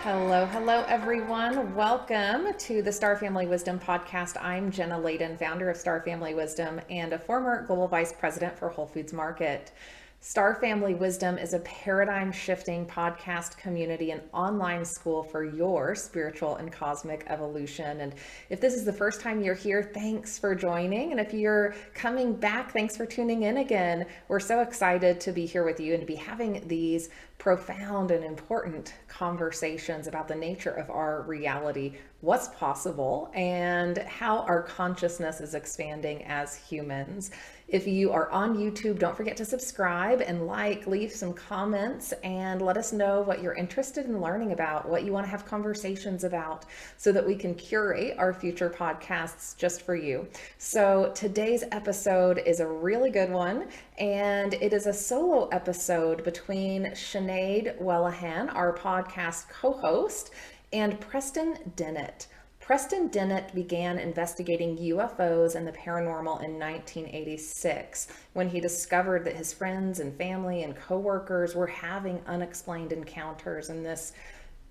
Hello, everyone. Welcome to the Star Family Wisdom podcast. I'm Jenna Layden, founder of Star Family Wisdom and a former global vice president for Whole Foods Market. Star Family Wisdom is a paradigm shifting podcast community and online school for your spiritual and cosmic evolution. And if this is the first time you're here, thanks for joining. And if you're coming back, thanks for tuning in again. We're so excited to be here with you and to be having these profound and important conversations about the nature of our reality, what's possible, and how our consciousness is expanding as humans. If you are on YouTube, don't forget to subscribe and leave some comments, and let us know what you're interested in learning about, what you want to have conversations about, so that we can curate our future podcasts just for you. So today's episode is a really good one, and it is a solo episode between Sinéad Whelehan, our podcast co-host, and Preston Dennett. Preston Dennett began investigating UFOs and the paranormal in 1986 when he discovered that his friends and family and coworkers were having unexplained encounters, and this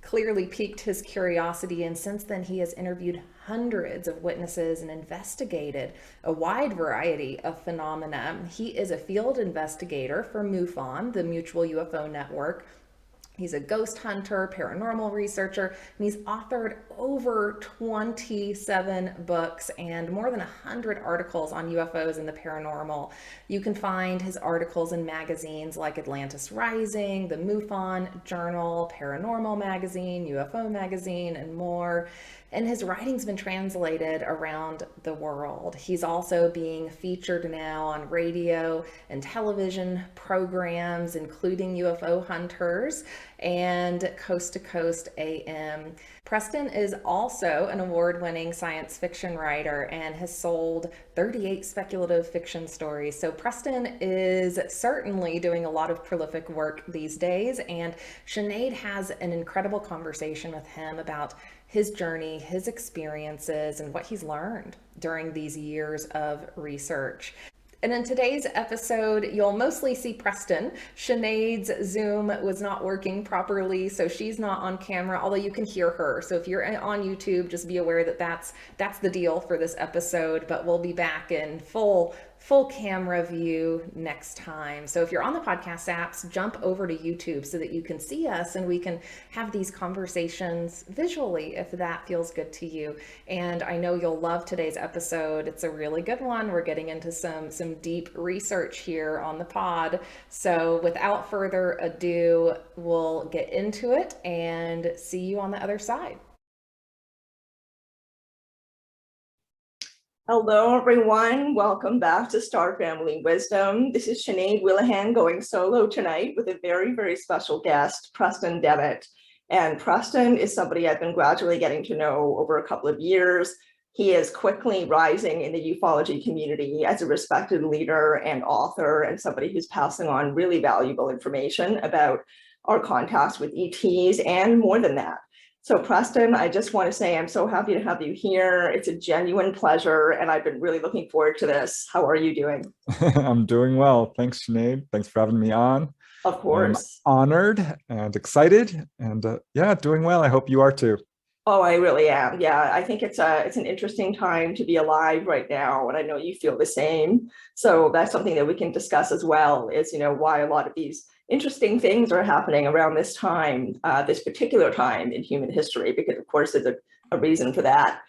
clearly piqued his curiosity. And since then, he has interviewed hundreds of witnesses and investigated a wide variety of phenomena. He is a field investigator for MUFON, the Mutual UFO Network. He's a ghost hunter, paranormal researcher, and he's authored over 27 books and more than 100 articles on UFOs and the paranormal. You can find his articles in magazines like Atlantis Rising, the MUFON Journal, Paranormal Magazine, UFO Magazine, and more. And his writing's been translated around the world. He's also being featured now on radio and television programs, including UFO Hunters and Coast to Coast AM. Preston is also an award-winning science fiction writer and has sold 38 speculative fiction stories. So Preston is certainly doing a lot of prolific work these days, and Sinéad has an incredible conversation with him about his journey, his experiences, and what he's learned during these years of research. And in today's episode, you'll mostly see Preston. Sinéad's Zoom was not working properly, so she's not on camera, although you can hear her. So if you're on YouTube, just be aware that that's the deal for this episode, but we'll be back in full camera view next time. So if you're on the podcast apps, jump over to YouTube so that you can see us and we can have these conversations visually if that feels good to you. And I know you'll love today's episode. It's a really good one. We're getting into some deep research here on the pod. So without further ado, we'll get into it and see you on the other side. Hello, everyone. Welcome back to Star Family Wisdom. This is Sinéad Whelehan going solo tonight with a very, very special guest, Preston Dennett. And Preston is somebody I've been gradually getting to know over a couple of years. He is quickly rising in the ufology community as a respected leader and author, and somebody who's passing on really valuable information about our contacts with ETs and more than that. So Preston, I just want to say I'm so happy to have you here. It's a genuine pleasure, and I've been really looking forward to this. How are you doing? I'm doing well. Thanks, Sinéad. Thanks for having me on. Of course. I'm honored and excited, and yeah, doing well. I hope you are too. Oh, I really am. Yeah, I think it's an interesting time to be alive right now, and I know you feel the same. So that's something that we can discuss as well, is, why a lot of these interesting things are happening around this time, this particular time in human history, because of course there's a reason for that.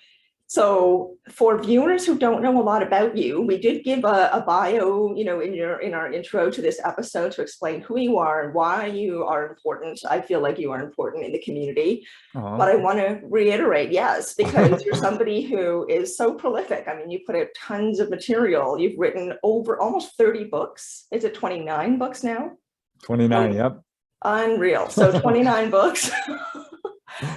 So for viewers who don't know a lot about you, we did give a bio, in our intro to this episode to explain who you are and why you are important. I feel like you are important in the community. Aww. But I want to reiterate, yes, because you're somebody who is so prolific. I mean, you put out tons of material. You've written over almost 30 books. Is it 29 books now? 29, yep. Unreal. So 29 books,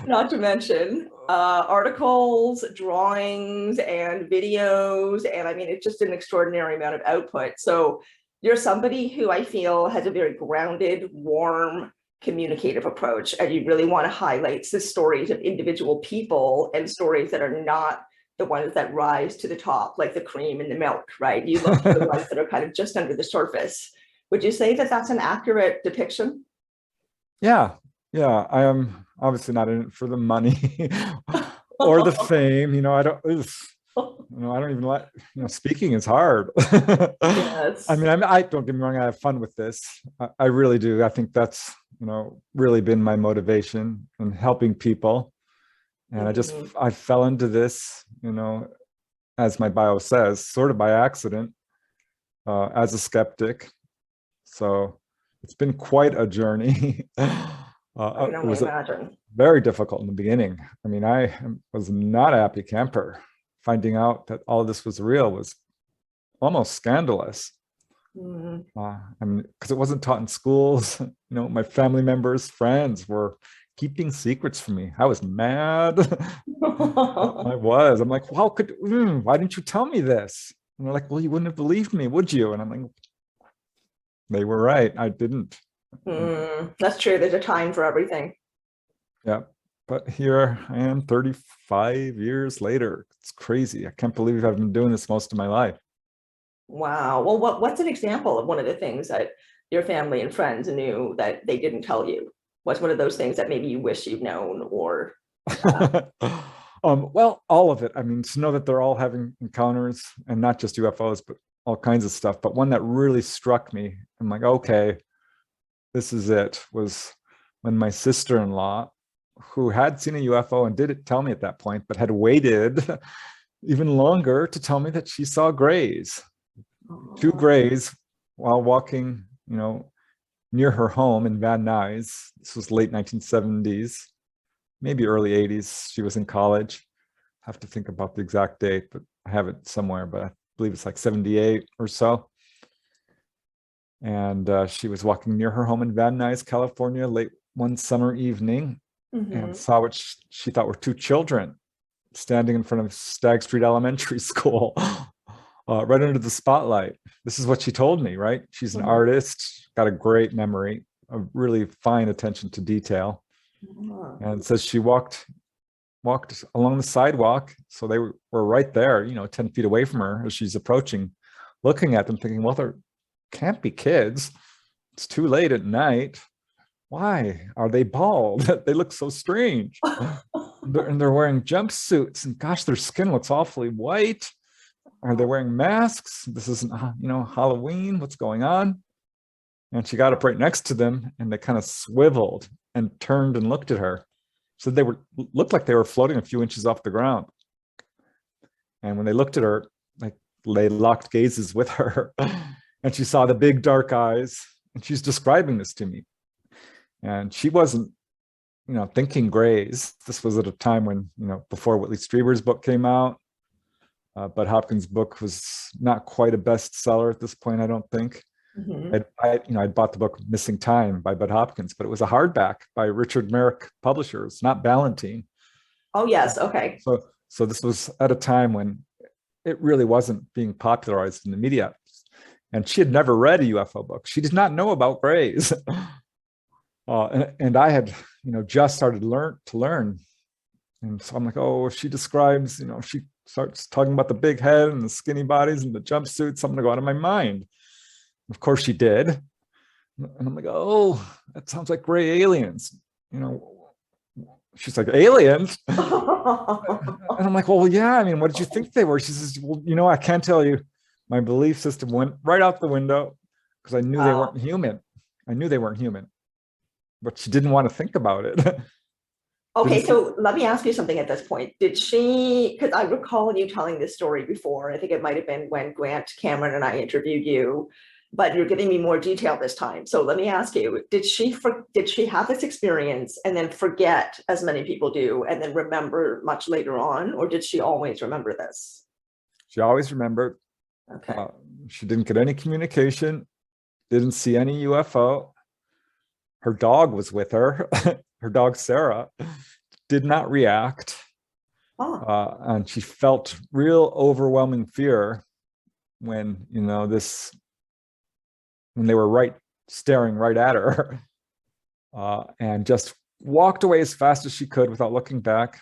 not to mention articles, drawings, and videos. And I mean, it's just an extraordinary amount of output. So you're somebody who I feel has a very grounded, warm, communicative approach. And you really want to highlight the stories of individual people and stories that are not the ones that rise to the top, like the cream in the milk, right? You look for the ones that are kind of just under the surface. Would you say that that's an accurate depiction? Yeah, Yeah, I am obviously not in it for the money or the fame. I don't. I don't even like. Speaking is hard. I Yes. mean, I don't get me wrong. I have fun with this. I really do. I think that's really been my motivation in helping people. And Mhm. I fell into this, as my bio says, sort of by accident, as a skeptic. So it's been quite a journey. I can It only was imagine. very difficult in the beginning. I mean, I was not a happy camper. Finding out that all of this was real was almost scandalous. Mhm. I mean, because it wasn't taught in schools. My family members, friends were keeping secrets from me. I was mad. I was. I'm like, why didn't you tell me this? And they're like, well, you wouldn't have believed me, would you? And I'm like, they were right. I didn't. That's true. There's a time for everything. Yeah. But here I am 35 years later. It's crazy. I can't believe I've been doing this most of my life. Wow. Well, what's an example of one of the things that your family and friends knew that they didn't tell you? What's one of those things that maybe you wish you'd known or Well, all of it. I mean, to know that they're all having encounters and not just UFOs, but all kinds of stuff. But one that really struck me, I'm like, okay, this is it, was when my sister-in-law, who had seen a UFO and didn't tell me at that point, but had waited even longer to tell me that she saw grays, two grays while walking, near her home in Van Nuys. This was late 1970s, maybe early 80s. She was in college. I have to think about the exact date, but I have it somewhere, but I believe it's like 78 or so. And she was walking near her home in Van Nuys, California, late one summer evening, and Mhm. saw what she thought were two children standing in front of Stagg Street Elementary School, right under the spotlight. This is what she told me, right? She's an Mhm. artist, got a great memory, a really fine attention to detail. Mhm. And says she walked along the sidewalk. So they were right there, 10 feet away from her as she's approaching, looking at them, thinking, well, there can't be kids. It's too late at night. Why are they bald? They look so strange. And they're wearing jumpsuits, and gosh, their skin looks awfully white. Are they wearing masks? This isn't, Halloween. What's going on? And she got up right next to them, and they kind of swiveled and turned and looked at her. So they looked like they were floating a few inches off the ground. And when they looked at her, like they locked gazes with her, and she saw the big dark eyes. And she's describing this to me, and she wasn't, thinking grays. This was at a time when, before Whitley Strieber's book came out. Bud Hopkins' book was not quite a bestseller at this point, I don't think. Mhm. I'd bought the book Missing Time by Bud Hopkins, but it was a hardback by Richard Merrick Publishers, not Ballantine. Oh, yes. Okay. So this was at a time when it really wasn't being popularized in the media. And she had never read a UFO book. She did not know about grays. And I had, just started to learn. And so I'm like, oh, if she describes, she starts talking about the big head and the skinny bodies and the jumpsuits, I'm going to go out of my mind. Of course she did. And I'm like, oh, that sounds like gray aliens. She's like, aliens? And I'm like, well, yeah, I mean, what did you think they were? She says, well, I can't tell you. My belief system went right out the window because I knew they Wow. weren't human. I knew they weren't human, but she didn't want to think about it. Didn't Okay, see. so let me ask you something at this point. Did she, because I recall you telling this story before, I think it might have been when Grant Cameron and I interviewed you, but you're giving me more detail this time. So let me ask you, did she have this experience and then forget, as many people do, and then remember much later on, or did she always remember this? She always remembered. Okay. Uh, she didn't get any communication, didn't see any UFO. Her dog was with her. Her dog, Sarah, did not react. Oh. And she felt real overwhelming fear when, when they were staring right at her, and just walked away as fast as she could without looking back.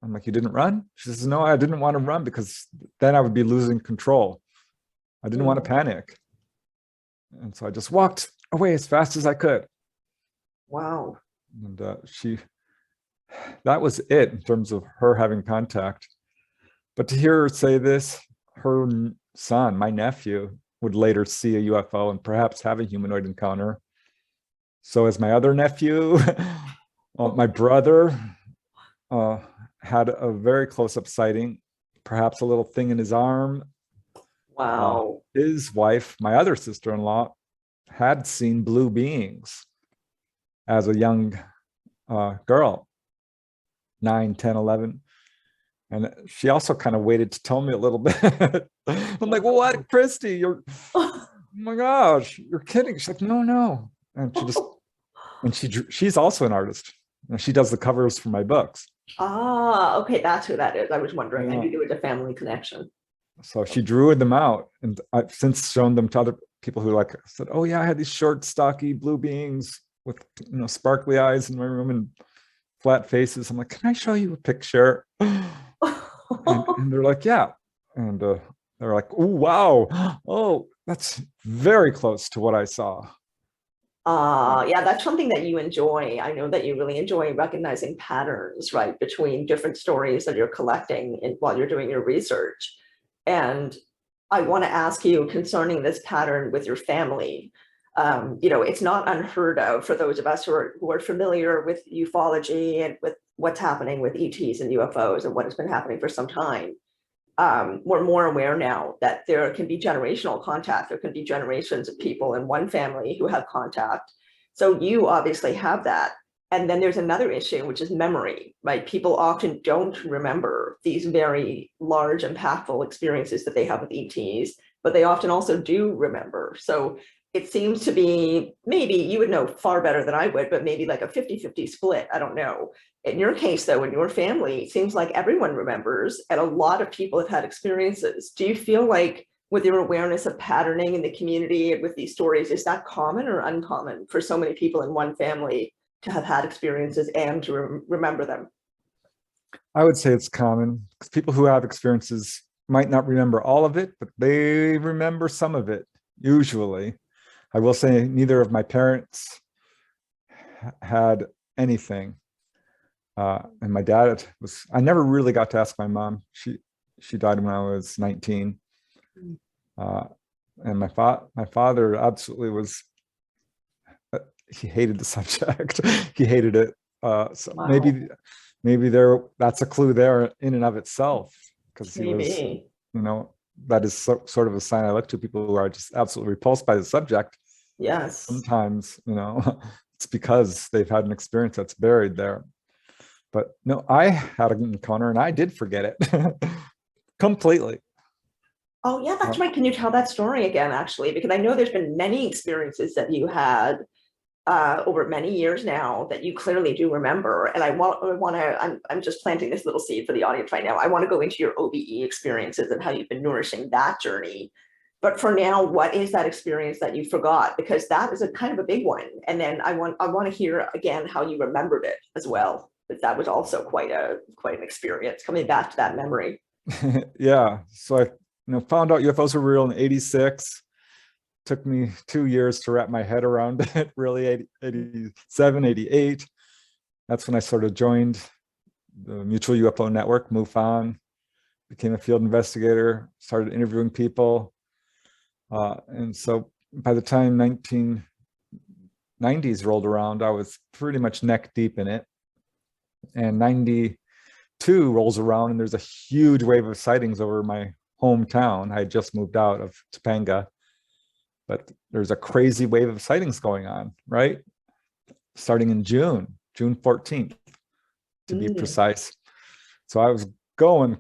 I'm like, you didn't run? She says, no, I didn't want to run because then I would be losing control. I didn't want to panic. And so I just walked away as fast as I could. Wow. And that was it in terms of her having contact. But to hear her say this, her son, my nephew, would later see a UFO and perhaps have a humanoid encounter. So as my other nephew, my brother had a very close-up sighting, perhaps a little thing in his arm. Wow. His wife, my other sister-in-law, had seen blue beings as a young girl, 9, 10, 11. And she also kind of waited to tell me a little bit. I'm like, well, what, Christy? You're, oh my gosh, you're kidding. She's like, no. And she's also an artist. She does the covers for my books. Ah, okay, that's who that is. I was wondering. Yeah. I knew there was a family connection. So she drew them out, and I've since shown them to other people who like said, oh yeah, I had these short, stocky blue beings with sparkly eyes in my room and flat faces. I'm like, can I show you a picture? and they're like, yeah. And they're like, oh wow, oh, that's very close to what I saw. Yeah, that's something that you enjoy. I know that you really enjoy recognizing patterns, right, between different stories that you're collecting while you're doing your research. And I want to ask you concerning this pattern with your family. It's not unheard of for those of us who are familiar with ufology and with what's happening with ETs and UFOs and what has been happening for some time. We're more aware now that there can be generational contact. There can be generations of people in one family who have contact. So you obviously have that. And then there's another issue, which is memory, right? People often don't remember these very large, impactful experiences that they have with ETs, but they often also do remember. So it seems to be, maybe you would know far better than I would, but maybe like a 50-50 split. I don't know. In your case, though, in your family, it seems like everyone remembers, and a lot of people have had experiences. Do you feel like with your awareness of patterning in the community and with these stories, is that common or uncommon for so many people in one family to have had experiences and to remember them? I would say it's common because people who have experiences might not remember all of it, but they remember some of it, usually. I will say neither of my parents had anything. And my dad I never really got to ask my mom. She died when I was 19. And my father absolutely was, he hated the subject. He hated it. So Wow. maybe that's a clue there in and of itself, because he was, that is sort of a sign I look to people who are just absolutely repulsed by the subject. Yes. Sometimes, it's because they've had an experience that's buried there. But no, I had an encounter and I did forget it completely. Oh yeah, that's right. Can you tell that story again, actually? Because I know there's been many experiences that you had over many years now that you clearly do remember. And I'm just planting this little seed for the audience right now. I want to go into your OBE experiences and how you've been nourishing that journey. But for now, what is that experience that you forgot? Because that is a kind of a big one. And then I want to hear again how you remembered it as well. But that was also quite an experience coming back to that memory. Yeah. So I found out UFOs were real in '86. Took me 2 years to wrap my head around it, really, 87, 88. That's when I sort of joined the Mutual UFO Network, MUFON, became a field investigator, started interviewing people. And so by the time 1990s rolled around, I was pretty much neck deep in it. And 92 rolls around and there's a huge wave of sightings over my hometown. I had just moved out of Topanga, but there's a crazy wave of sightings going on, right? Starting in June 14th, to be precise. So I was going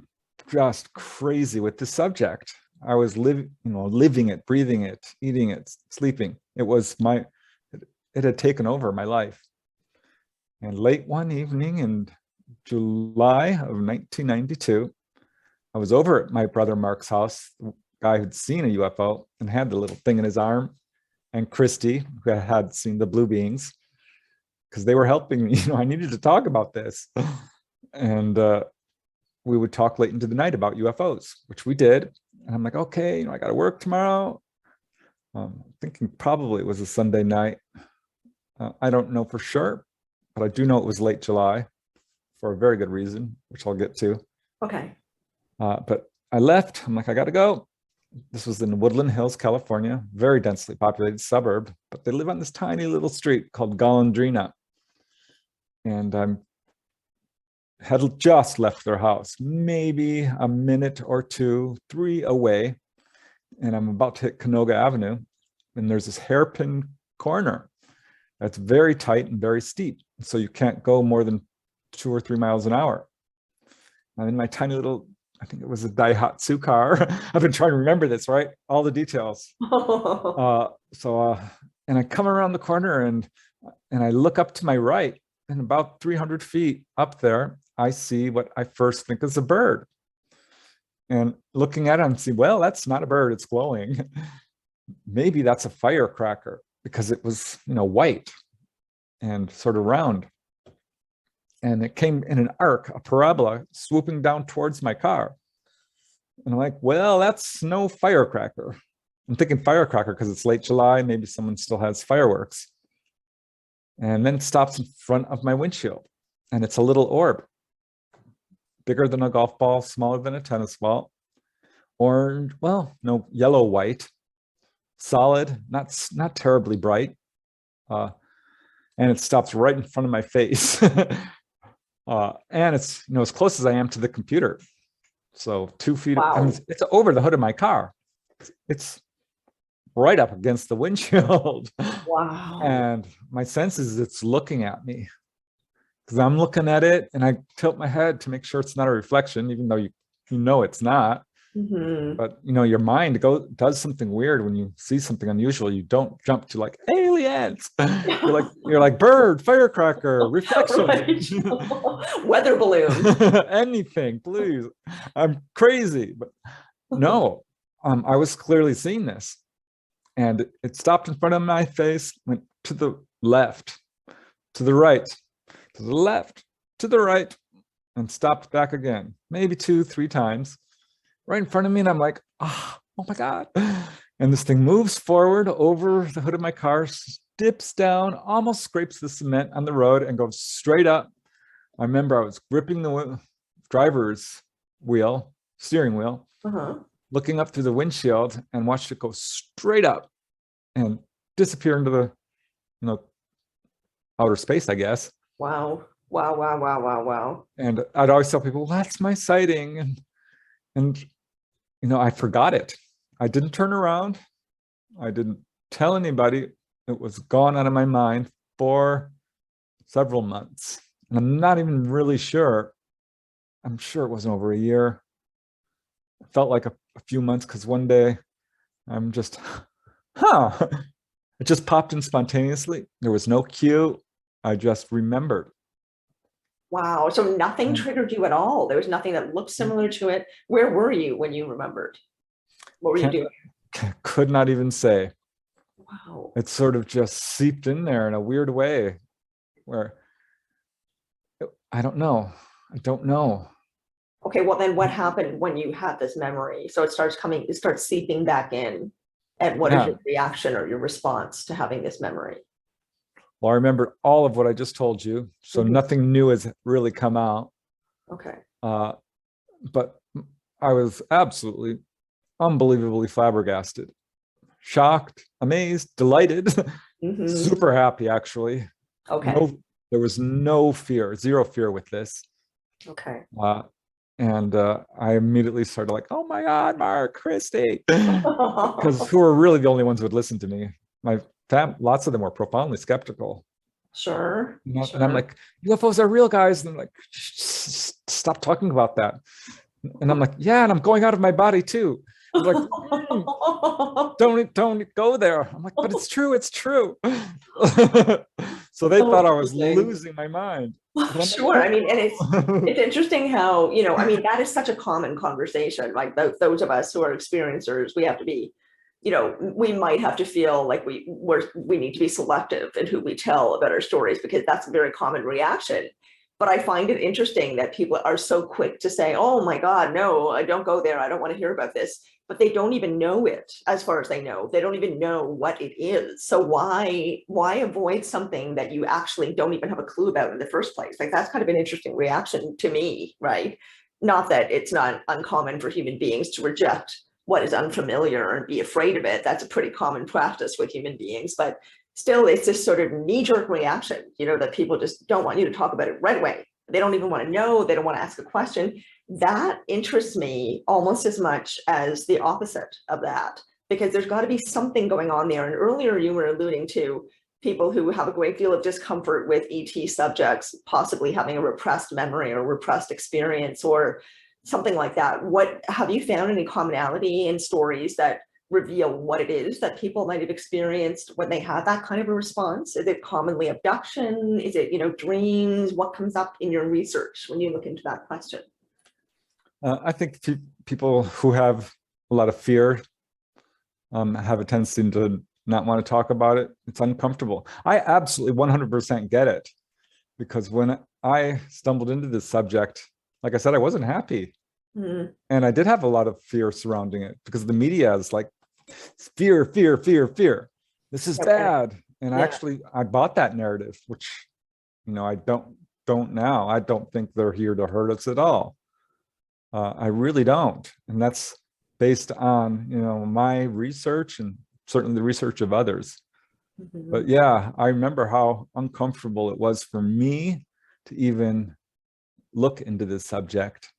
just crazy with the subject. I was living it, breathing it, eating it, sleeping. It had taken over my life. And late one evening in July of 1992, I was over at my brother Mark's house, the guy who'd seen a UFO and had the little thing in his arm, and Christy, who had seen the blue beings, because they were helping me. I needed to talk about this. And we would talk late into the night about UFOs, which we did. And I'm like, okay, I got to work tomorrow. Thinking probably it was a Sunday night. I don't know for sure, but I do know it was late July for a very good reason, which I'll get to. Okay. But I left. I'm like, I got to go. This was in Woodland Hills, California, very densely populated suburb, but they live on this tiny little street called Golondrina. And had just left their house, maybe a minute or two, 3 away. And I'm about to hit Canoga Avenue. And there's this hairpin corner that's very tight and very steep. So you can't go more than 2 or 3 miles an hour. I'm in my tiny little, I think it was a Daihatsu car. I've been trying to remember this, right? All the details. And I come around the corner and I look up to my right, and about 300 feet up there, I see what I first think is a bird. And looking at it, I'm seeing, well, that's not a bird, it's glowing. Maybe that's a firecracker, because it was, white and sort of round. And it came in an arc, a parabola, swooping down towards my car. And I'm like, well, that's no firecracker. I'm thinking firecracker because it's late July, maybe someone still has fireworks. And then it stops in front of my windshield. And it's a little orb, bigger than a golf ball, smaller than a tennis ball. Orange, well, no, yellow, white, solid, not terribly bright. And it stops right in front of my face. And it's, as close as I am to the computer. So 2 feet, Wow. I mean, it's over the hood of my car. It's right up against the windshield. Wow. And my sense is it's looking at me, because I'm looking at it and I tilt my head to make sure it's not a reflection, even though you know it's not. Mm-hmm. But your mind does something weird when you see something unusual. You don't jump to like aliens. You're like bird, firecracker, reflection, Right. Weather balloon. anything, please. I'm crazy, but no. I was clearly seeing this, and it stopped in front of my face, went to the left, to the right, to the left, to the right, and stopped back again, maybe 2-3 times. Right in front of me, and I'm like, oh my God. And this thing moves forward over the hood of my car, dips down, almost scrapes the cement on the road, and goes straight up. I remember I was gripping the driver's steering wheel, looking up through the windshield, and watched it go straight up and disappear into the, outer space, I guess. Wow. Wow, wow, wow, wow, wow. And I'd always tell people, well, that's my sighting. And I forgot it. I didn't turn around. I didn't tell anybody. It was gone out of my mind for several months. And I'm not even really sure. I'm sure it wasn't over a year. It felt like a few months, because one day I'm just, it just popped in spontaneously. There was no cue. I just remembered. Wow. So nothing triggered you at all. There was nothing that looked similar to it. Where were you when you remembered? What were you doing? Could not even say. Wow. It sort of just seeped in there in a weird way, where I don't know. Okay, well then what happened when you had this memory? So it starts seeping back in. And what is your reaction or your response to having this memory? Well, I remember all of what I just told you, so nothing new has really come out. Okay. But I was absolutely, unbelievably flabbergasted, shocked, amazed, delighted, super happy, actually. Okay. There was no fear, zero fear with this. Okay. And I immediately started like, oh my God, Mark, Christy, because who are really the only ones who would listen to me. Lots of them were profoundly skeptical. Sure. And I'm like, UFOs are real, guys. And I'm like, stop talking about that. And I'm like, yeah, and I'm going out of my body too. I'm like, don't go there. I'm like, but it's true. So they thought I was losing my mind. Sure. I mean, and it's interesting how, that is such a common conversation. Like those of us who are experiencers, we have to be, we might have to feel like we need to be selective in who we tell about our stories, because that's a very common reaction. But I find it interesting that people are so quick to say, oh my God, no, I don't go there. I don't want to hear about this. but they don't even know it. As far as they know, they don't even know what it is. So why avoid something that you actually don't even have a clue about in the first place? Like, that's kind of an interesting reaction to me, right? Not that it's not uncommon for human beings to reject what is unfamiliar and be afraid of it. That's a pretty common practice with human beings, but still it's this sort of knee-jerk reaction, that people just don't want you to talk about it right away. They don't even want to know, they don't want to ask a question. That interests me almost as much as the opposite of that, because there's got to be something going on there. And earlier you were alluding to people who have a great deal of discomfort with ET subjects, possibly having a repressed memory or repressed experience or something like that. What have you found any commonality in stories that reveal what it is that people might have experienced when they have that kind of a response? Is it commonly abduction? Is it, dreams? What comes up in your research when you look into that question? I think people who have a lot of fear have a tendency to not want to talk about it. It's uncomfortable. I absolutely 100% get it, because when I stumbled into this subject, like I said, I wasn't happy. And I did have a lot of fear surrounding it, because the media is like, fear, fear, fear, fear. This is bad. And I bought that narrative, which, I don't now. I don't think they're here to hurt us at all. I really don't. And that's based on, my research and certainly the research of others. But yeah, I remember how uncomfortable it was for me to even look into this subject,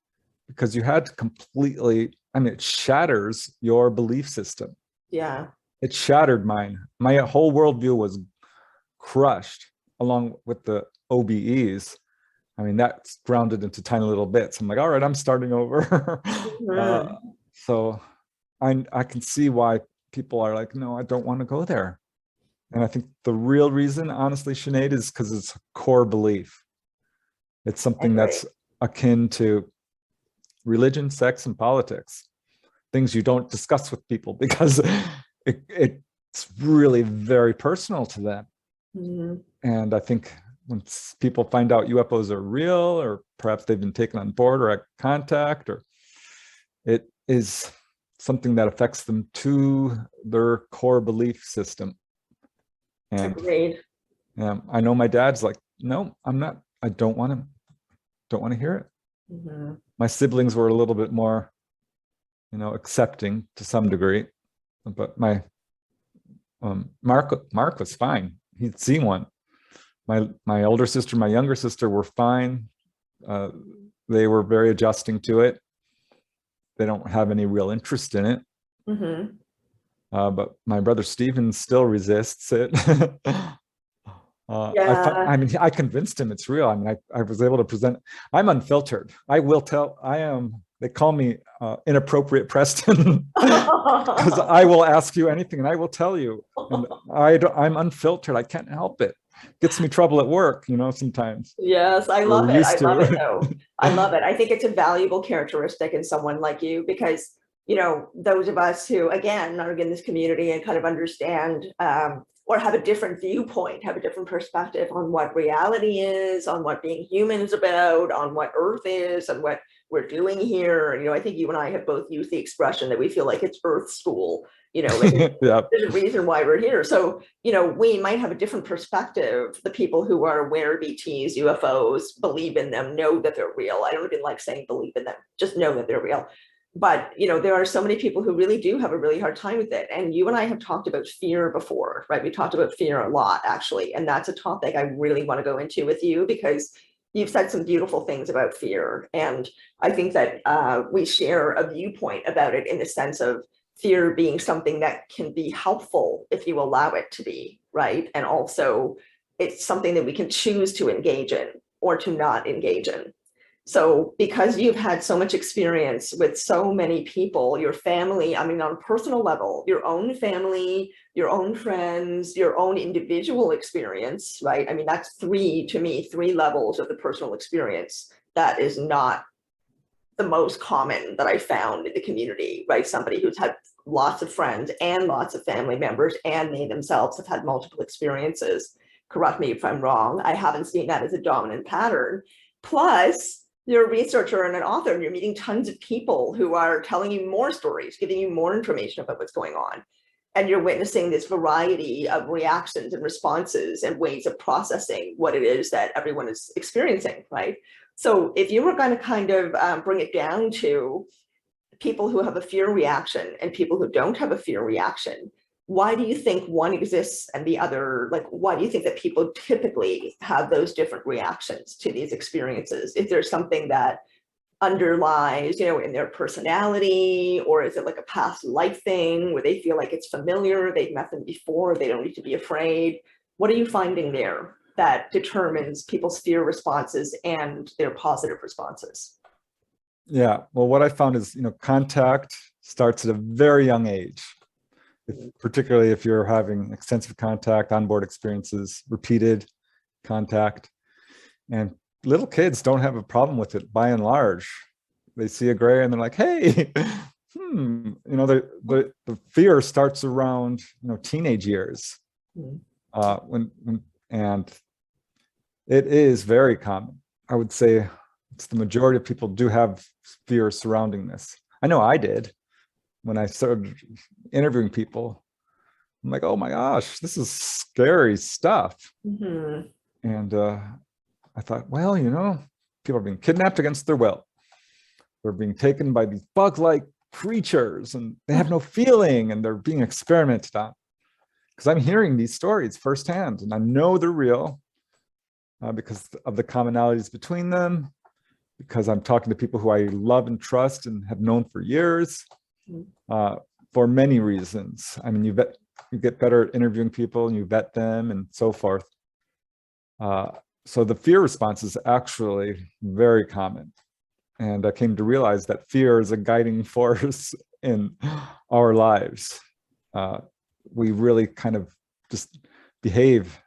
because you had to completely, it shatters your belief system. Yeah. It shattered mine. My whole worldview was crushed, along with the OBEs. That's grounded into tiny little bits. I'm like, all right, I'm starting over. So I can see why people are like, no, I don't want to go there. And I think the real reason, honestly, Sinead, is because it's a core belief. It's something that's akin to religion, sex, and politics. Things you don't discuss with people because it's really very personal to them. And I think when people find out UFOs are real, or perhaps they've been taken on board or at contact, or it is something that affects them to their core belief system. And I know my dad's like, no, I'm not. I don't want to hear it. My siblings were a little bit more, accepting to some degree, but my Mark was fine. He'd seen one. My older sister, my younger sister were fine. They were very adjusting to it. They don't have any real interest in it. But my brother Steven still resists it. I convinced him it's real. I was able to present. I'm unfiltered. I will tell. They call me inappropriate Preston, because I will ask you anything and I will tell you. And I'm unfiltered. I can't help it. Gets me trouble at work, sometimes. Yes, I love it. I love it though. I love it. I think it's a valuable characteristic in someone like you, because those of us who, again, are in this community and kind of understand or have a different viewpoint, have a different perspective on what reality is, on what being human is about, on what Earth is and what we're doing here. I think you and I have both used the expression that we feel like it's Earth school. Like there's a reason why we're here. So, we might have a different perspective. The people who are aware of ETs, UFOs, believe in them, know that they're real. I don't even like saying believe in them, just know that they're real. But, there are so many people who really do have a really hard time with it. And you and I have talked about fear before, right? We talked about fear a lot, actually. And that's a topic I really want to go into with you, because you've said some beautiful things about fear. And I think that we share a viewpoint about it, in the sense of fear being something that can be helpful if you allow it to be, right? And also it's something that we can choose to engage in or to not engage in. So because you've had so much experience with so many people, your family, on a personal level, your own family, your own friends, your own individual experience, right? That's three levels of the personal experience. That is not the most common that I found in the community, right? Somebody who's had lots of friends and lots of family members, and they themselves have had multiple experiences. Correct me if I'm wrong. I haven't seen that as a dominant pattern. Plus, you're a researcher and an author, and you're meeting tons of people who are telling you more stories, giving you more information about what's going on. And you're witnessing this variety of reactions and responses and ways of processing what it is that everyone is experiencing, right? So if you were going to kind of bring it down to people who have a fear reaction and people who don't have a fear reaction, why do you think one exists and the other, like, why do you think that people typically have those different reactions to these experiences? Is there something that underlies, in their personality, or is it like a past life thing where they feel like it's familiar, they've met them before, they don't need to be afraid? What are you finding there that determines people's fear responses and their positive responses? Yeah, well, what I found is, contact starts at a very young age. Particularly if you're having extensive contact, onboard experiences, repeated contact. And little kids don't have a problem with it by and large. They see a gray and they're like, hey, the fear starts around, teenage years. And it is very common. I would say it's the majority of people do have fear surrounding this. I know I did. When I started interviewing people, I'm like, oh my gosh, this is scary stuff. Mm-hmm. And I thought, well, people are being kidnapped against their will. They're being taken by these bug-like creatures and they have no feeling and they're being experimented on. Because I'm hearing these stories firsthand and I know they're real because of the commonalities between them, because I'm talking to people who I love and trust and have known for years. For many reasons. I mean, you get better at interviewing people and you vet them and so forth. So the fear response is actually very common. And I came to realize that fear is a guiding force in our lives. We really kind of just behave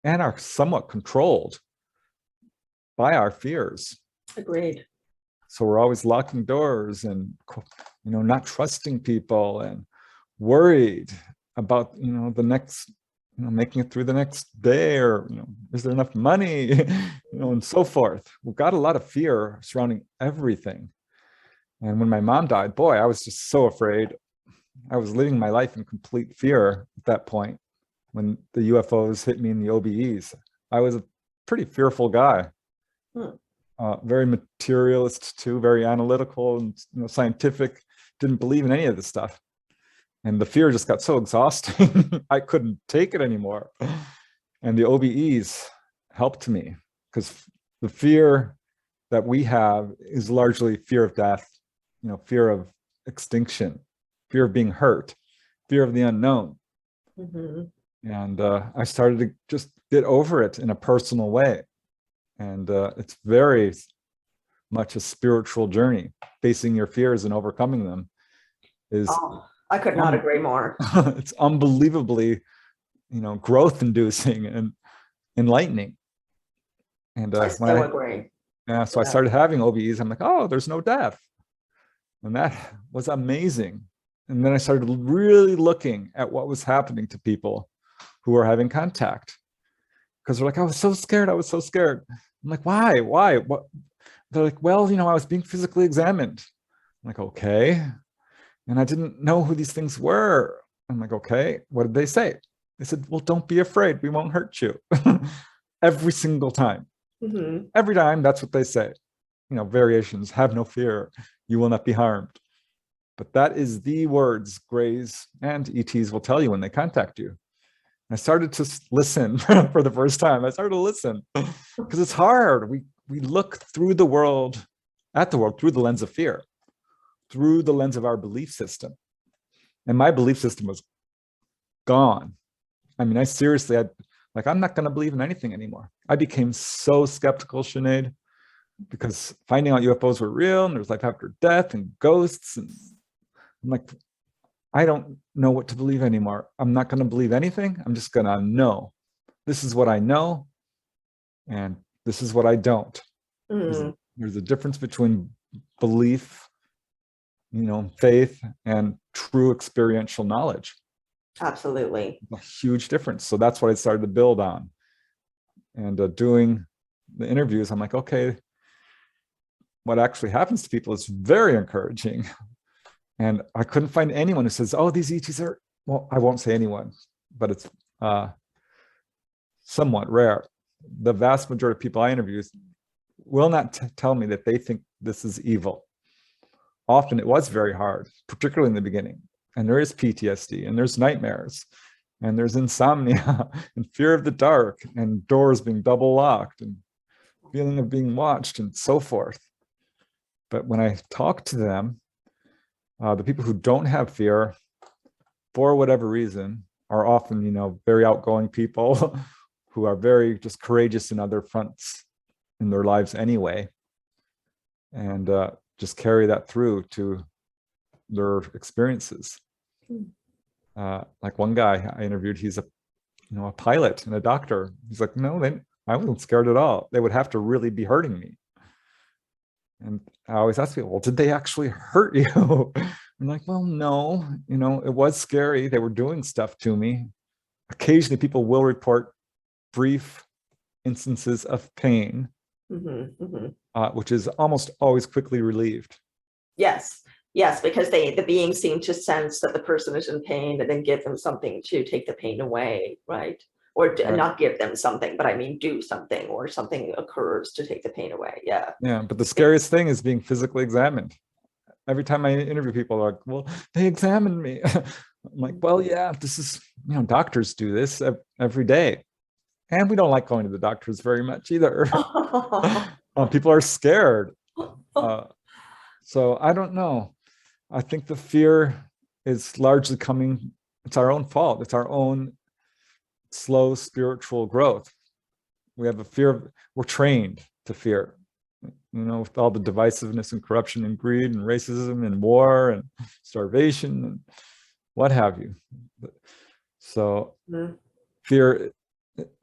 and are somewhat controlled by our fears. Agreed. So we're always locking doors and, not trusting people and worried about, the next, making it through the next day, or, is there enough money, and so forth. We've got a lot of fear surrounding everything. And when my mom died, boy, I was just so afraid. I was living my life in complete fear at that point. When the UFOs hit me in the OBEs, I was a pretty fearful guy. Very materialist too, very analytical and scientific, didn't believe in any of this stuff. And the fear just got so exhausting, I couldn't take it anymore. And the OBEs helped me because the fear that we have is largely fear of death, fear of extinction, fear of being hurt, fear of the unknown. Mm-hmm. And I started to just get over it in a personal way. And it's very much a spiritual journey. Facing your fears and overcoming them is, I could not agree more. It's unbelievably, growth inducing and enlightening. And I still agree. Yeah, so I started having OBEs. I'm like, oh, there's no death. And that was amazing. And then I started really looking at what was happening to people who were having contact. Because they're like, I was so scared. I was so scared. I'm like, why? What? They're like, well, I was being physically examined. I'm like, okay. And I didn't know who these things were. I'm like, okay, what did they say? They said, well, don't be afraid. We won't hurt you. Every single time. Mm-hmm. Every time, that's what they say. Variations, have no fear. You will not be harmed. But that is the words Greys and ETs will tell you when they contact you. I started to listen for the first time. I started to listen because it's hard. We look through the world, at the world, through the lens of fear, through the lens of our belief system. And my belief system was gone. I mean, I'm not going to believe in anything anymore. I became so skeptical, Sinead, because finding out UFOs were real and there's life after death and ghosts. And I'm like, I don't know what to believe anymore. I'm not going to believe anything. I'm just going to know. This is what I know, and this is what I don't. There's a difference between belief, faith, and true experiential knowledge. Absolutely. A huge difference. So that's what I started to build on. And doing the interviews, I'm like, okay, what actually happens to people is very encouraging. And I couldn't find anyone who says, oh, these ETs are, well, I won't say anyone, but it's somewhat rare. The vast majority of people I interview will not tell me that they think this is evil. Often it was very hard, particularly in the beginning. And there is PTSD, and there's nightmares, and there's insomnia, and fear of the dark, and doors being double locked, and feeling of being watched, and so forth. But when I talk to them, the people who don't have fear, for whatever reason, are often, very outgoing people who are very just courageous in other fronts in their lives anyway, and just carry that through to their experiences. Like one guy I interviewed, he's a pilot and a doctor. He's like, no, I wasn't scared at all. They would have to really be hurting me. And I always ask people, well, did they actually hurt you? I'm like, well, no, it was scary. They were doing stuff to me. Occasionally people will report brief instances of pain, which is almost always quickly relieved. Yes, because the beings seem to sense that the person is in pain and then give them something to take the pain away, right? Or Right. not give them something, but I mean, do something, or something occurs to take the pain away. Yeah. Yeah, but the scariest thing is being physically examined. Every time I interview people, they're like, well, they examined me. I'm like, well, yeah, this is, doctors do this every day. And we don't like going to the doctors very much either. People are scared. So I don't know. I think the fear is largely coming, it's our own fault. It's our own slow spiritual growth. We have a fear we're trained to fear, with all the divisiveness and corruption and greed and racism and war and starvation and what have you. So fear,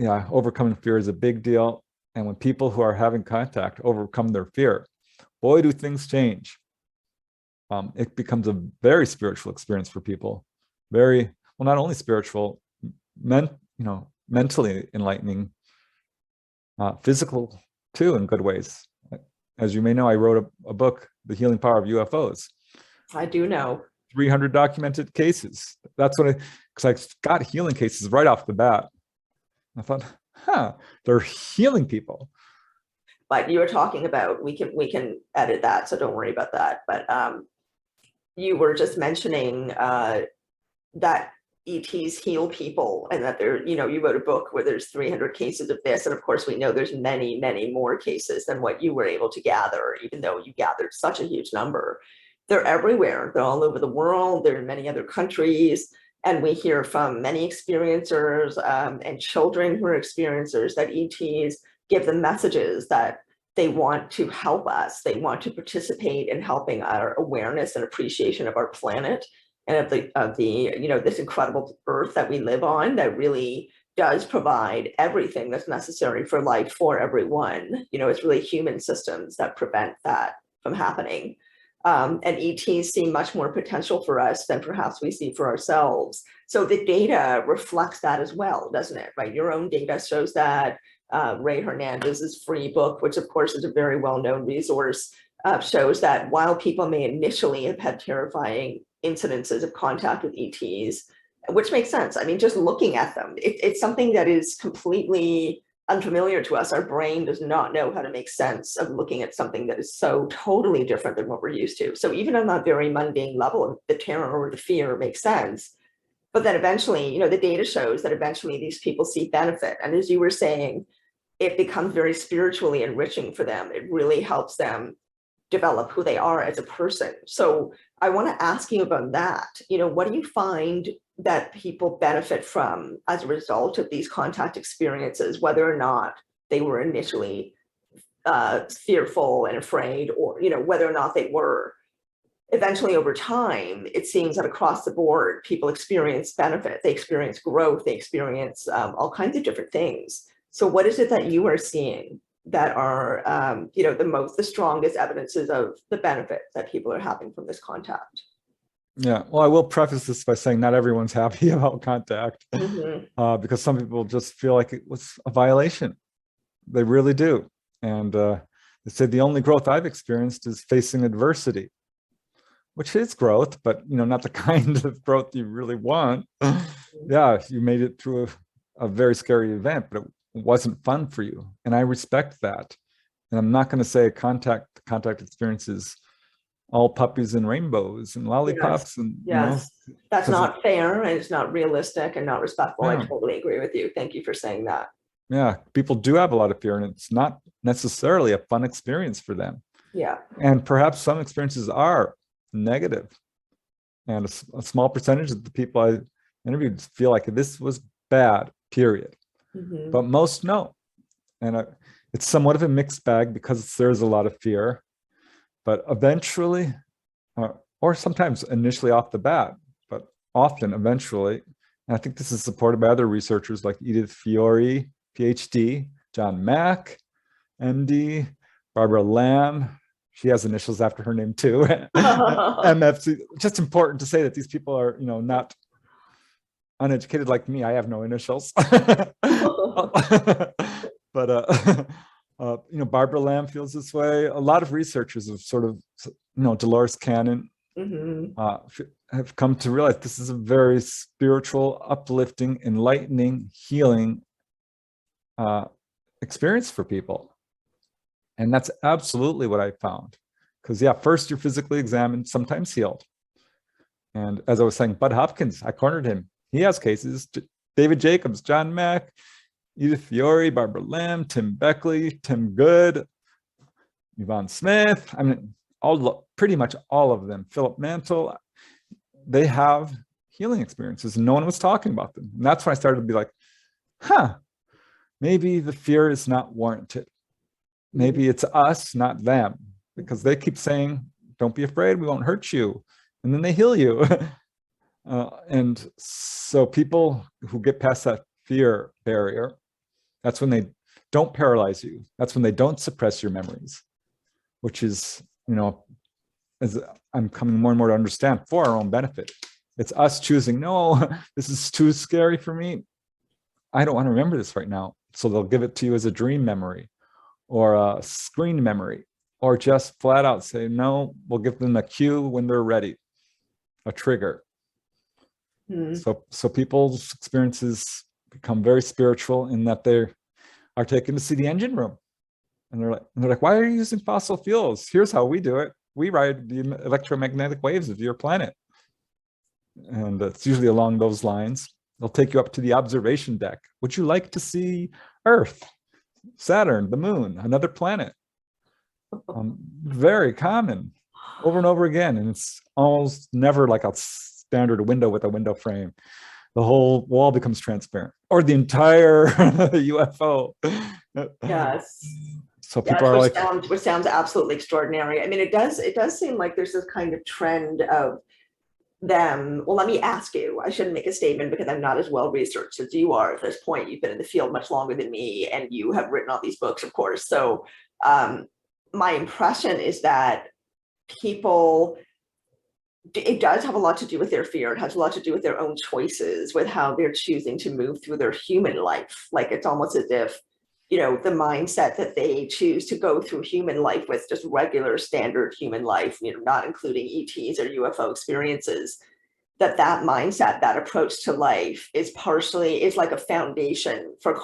overcoming fear is a big deal. And when people who are having contact overcome their fear, boy, do things change. It becomes a very spiritual experience for people. Very, well, not only spiritual, mentally enlightening, physical too, in good ways. As you may know, I wrote a book, The Healing Power of UFOs. I do know. 300 documented cases. That's what because I got healing cases right off the bat. I thought, they're healing people. But you were talking about, we can edit that, so don't worry about that. But you were just mentioning that ETs heal people, and that you wrote a book where there's 300 cases of this. And of course, we know there's many, many more cases than what you were able to gather, even though you gathered such a huge number. They're everywhere. They're all over the world. They're in many other countries. And we hear from many experiencers and children who are experiencers that ETs give them messages that they want to help us. They want to participate in helping our awareness and appreciation of our planet and of the this incredible earth that we live on, that really does provide everything that's necessary for life for everyone. It's really human systems that prevent that from happening. And ETs see much more potential for us than perhaps we see for ourselves. So the data reflects that as well, doesn't it? Right? Your own data shows that. Ray Hernandez's free book, which of course is a very well-known resource, shows that while people may initially have had terrifying incidences of contact with ETs, which makes sense. I mean, just looking at them, it's something that is completely unfamiliar to us. Our brain does not know how to make sense of looking at something that is so totally different than what we're used to. So even on that very mundane level, the terror or the fear makes sense. But then eventually, the data shows that eventually these people see benefit. And as you were saying, it becomes very spiritually enriching for them. It really helps them develop who they are as a person. So I want to ask you about that. What do you find that people benefit from as a result of these contact experiences, whether or not they were initially fearful and afraid, or whether or not they were? Eventually, over time, it seems that across the board, people experience benefit, they experience growth, they experience all kinds of different things. So what is it that you are seeing that are the strongest evidences of the benefit that people are having from this contact? Yeah, well, I will preface this by saying not everyone's happy about contact, because some people just feel like it was a violation. They really do. And They say the only growth I've experienced is facing adversity, which is growth, but not the kind of growth you really want. Yeah, you made it through a very scary event, but it wasn't fun for you. And I respect that. And I'm not going to say contact experiences all puppies and rainbows and lollipops. And yes, that's 'cause not fair, and it's not realistic and not respectful. I Yeah. totally agree with you. Thank you for saying that. yeah, people do have a lot of fear, and it's not necessarily a fun experience for them. Yeah. And perhaps some experiences are negative. And a small percentage of the people I interviewed feel like this was bad, period. Mhm. But most no. And it's somewhat of a mixed bag because there's a lot of fear. But eventually, or sometimes initially off the bat, but often eventually, and I think this is supported by other researchers like Edith Fiore, PhD, John Mack, MD, Barbara Lamb. She has initials after her name too. MFC. Just important to say that these people are, not uneducated like me. I have no initials. But Barbara Lamb feels this way. A lot of researchers have sort of, Dolores Cannon, have come to realize this is a very spiritual, uplifting, enlightening, healing experience for people. And that's absolutely what I found. Because first you're physically examined, sometimes healed. And as I was saying, Bud Hopkins, I cornered him. He has cases. David Jacobs, John Mack, Edith Fiore, Barbara Lamb, Tim Beckley, Tim Good, Yvonne Smith. I mean, pretty much all of them. Philip Mantle, they have healing experiences, and no one was talking about them. And that's when I started to be like, maybe the fear is not warranted. Maybe it's us, not them, because they keep saying, don't be afraid, we won't hurt you. And then they heal you. And so people who get past that fear barrier, that's when they don't paralyze you. That's when they don't suppress your memories, which is, as I'm coming more and more to understand, for our own benefit. It's us choosing, no, this is too scary for me. I don't want to remember this right now. So they'll give it to you as a dream memory or a screen memory, or just flat out say, no, we'll give them a cue when they're ready, a trigger. So people's experiences become very spiritual in that they are taken to see the engine room. And they're like, why are you using fossil fuels? Here's how we do it. We ride the electromagnetic waves of your planet. And it's usually along those lines. They'll take you up to the observation deck. Would you like to see Earth, Saturn, the moon, another planet? Very common, over and over again. And it's almost never like a standard window with a window frame. The whole wall becomes transparent, or the entire UFO. Yes. So people are like, which sounds absolutely extraordinary. I mean, it does seem like there's this kind of trend of them. Well, let me ask you, I shouldn't make a statement because I'm not as well researched as you are at this point. You've been in the field much longer than me, and you have written all these books, of course. So my impression is that people, it does have a lot to do with their fear. It has a lot to do with their own choices, with how they're choosing to move through their human life. Like, it's almost as if, the mindset that they choose to go through human life with, just regular standard human life, not including ETs or UFO experiences, that mindset, that approach to life is like a foundation for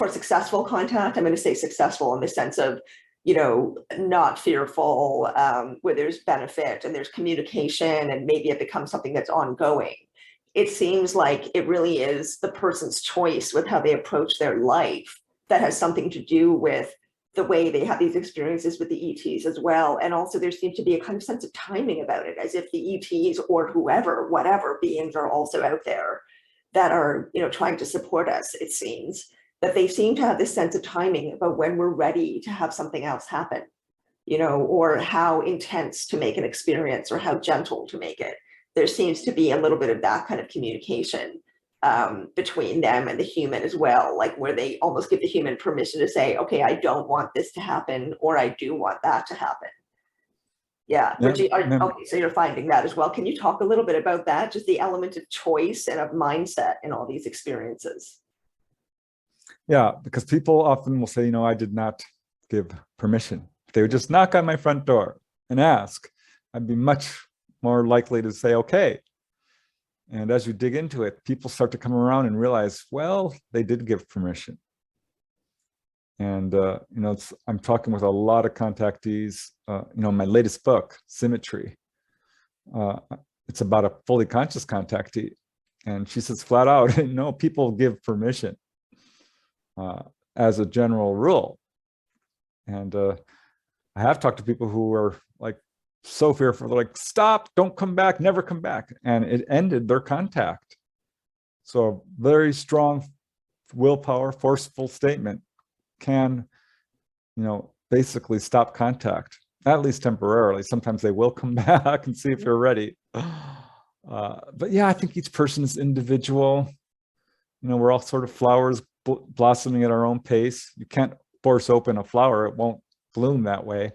successful contact. I'm going to say successful in the sense of, not fearful, where there's benefit and there's communication, and maybe it becomes something that's ongoing. It seems like it really is the person's choice with how they approach their life that has something to do with the way they have these experiences with the ETs as well. And also there seems to be a kind of sense of timing about it, as if the ETs or whatever beings are also out there that are, trying to support us. It seems that they seem to have this sense of timing about when we're ready to have something else happen, or how intense to make an experience or how gentle to make it. There seems to be a little bit of that kind of communication between them and the human as well, like where they almost give the human permission to say, okay, I don't want this to happen, or I do want that to happen. Yeah. Okay, so you're finding that as well. Can you talk a little bit about that, just the element of choice and of mindset in all these experiences? Yeah, because people often will say, I did not give permission. If they would just knock on my front door and ask, I'd be much more likely to say, okay. And as you dig into it, people start to come around and realize, well, they did give permission. And, I'm talking with a lot of contactees, my latest book, Symmetry, it's about a fully conscious contactee. And she says flat out, no, people give permission as a general rule. And I have talked to people who are like so fearful, they're like, stop, don't come back, never come back. And it ended their contact. So a very strong willpower, forceful statement can, basically stop contact, at least temporarily. Sometimes they will come back and see if you're ready. But yeah, I think each person is individual. We're all sort of flowers blossoming at our own pace. You can't force open a flower. It won't bloom that way.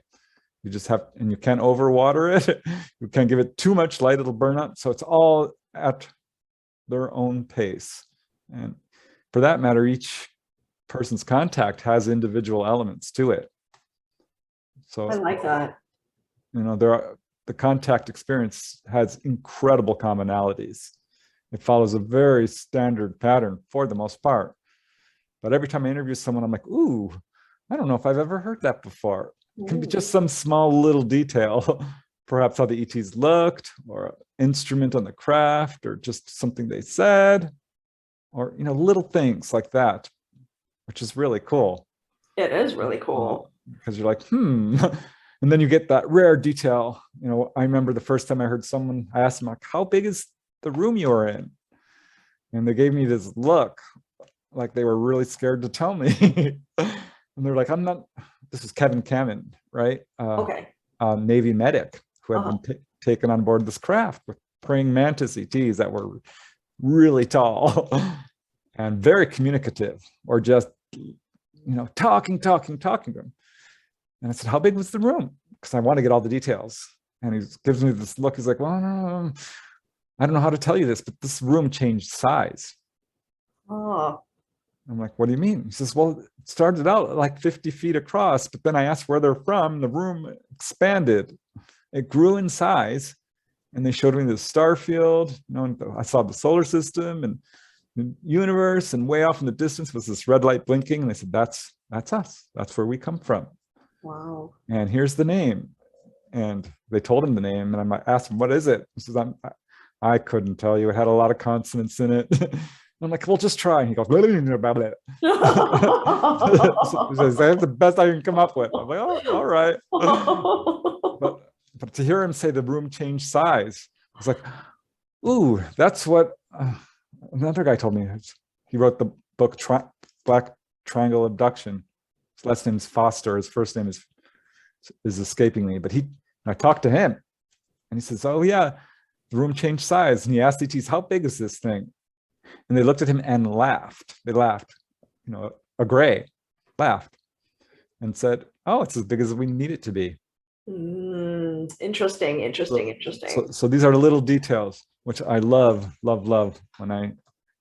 You just have, and you can't overwater it. You can't give it too much light, it'll burn up. So it's all at their own pace. And for that matter, each person's contact has individual elements to it. So I like that. The contact experience has incredible commonalities. It follows a very standard pattern for the most part. But every time I interview someone, I'm like, ooh, I don't know if I've ever heard that before. It can be just some small little detail, perhaps how the ETs looked, or an instrument on the craft, or just something they said, or little things like that, which is really cool. It is really cool. Because you're like, and then you get that rare detail. I remember the first time I heard someone, I asked them, like, how big is the room you were in? And they gave me this look like they were really scared to tell me. And they're like, I'm not, this is Kevin Cameron, right? Okay. Navy medic who had been taken on board this craft with praying mantis ETs that were really tall and very communicative, or just, talking to him. And I said, how big was the room? Because I want to get all the details. And he gives me this look. He's like, well, no, I don't know how to tell you this, but this room changed size. Oh. I'm like, what do you mean? He says, well, it started out like 50 feet across, but then I asked where they're from. The room expanded. It grew in size. And they showed me the star field. And I saw the solar system and the universe, and way off in the distance was this red light blinking. And they said, that's us. That's where we come from. Wow. And here's the name. And they told him the name, and I asked him, what is it? He says, I couldn't tell you. It had a lot of consonants in it. I'm like, well, just try. And he goes, blah, blah, blah, blah. So he says, that's the best I can come up with. I'm like, oh, all right. But to hear him say the room changed size, I was like, ooh, that's what another guy told me. He wrote the book Black Triangle Abduction. His last name is Foster. His first name is escaping me. But I talked to him, and he says, oh yeah, the room changed size. And he asked ETs, how big is this thing? And they looked at him and laughed. They laughed, a gray laughed, and said, oh, it's as big as we need it to be. Interesting. So these are little details, which I love when I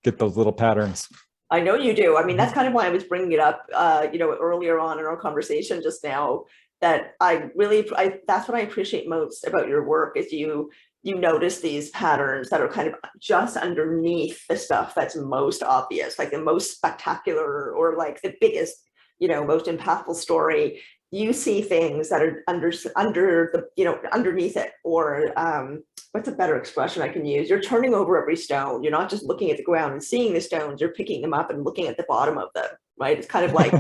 get those little patterns. I know you do. I mean, that's kind of why I was bringing it up, earlier on in our conversation just now, that that's what I appreciate most about your work is you notice these patterns that are kind of just underneath the stuff that's most obvious, like the most spectacular or like the biggest, most impactful story. You see things that are underneath it, or what's a better expression I can use? You're turning over every stone. You're not just looking at the ground and seeing the stones, you're picking them up and looking at the bottom of them, right? It's kind of like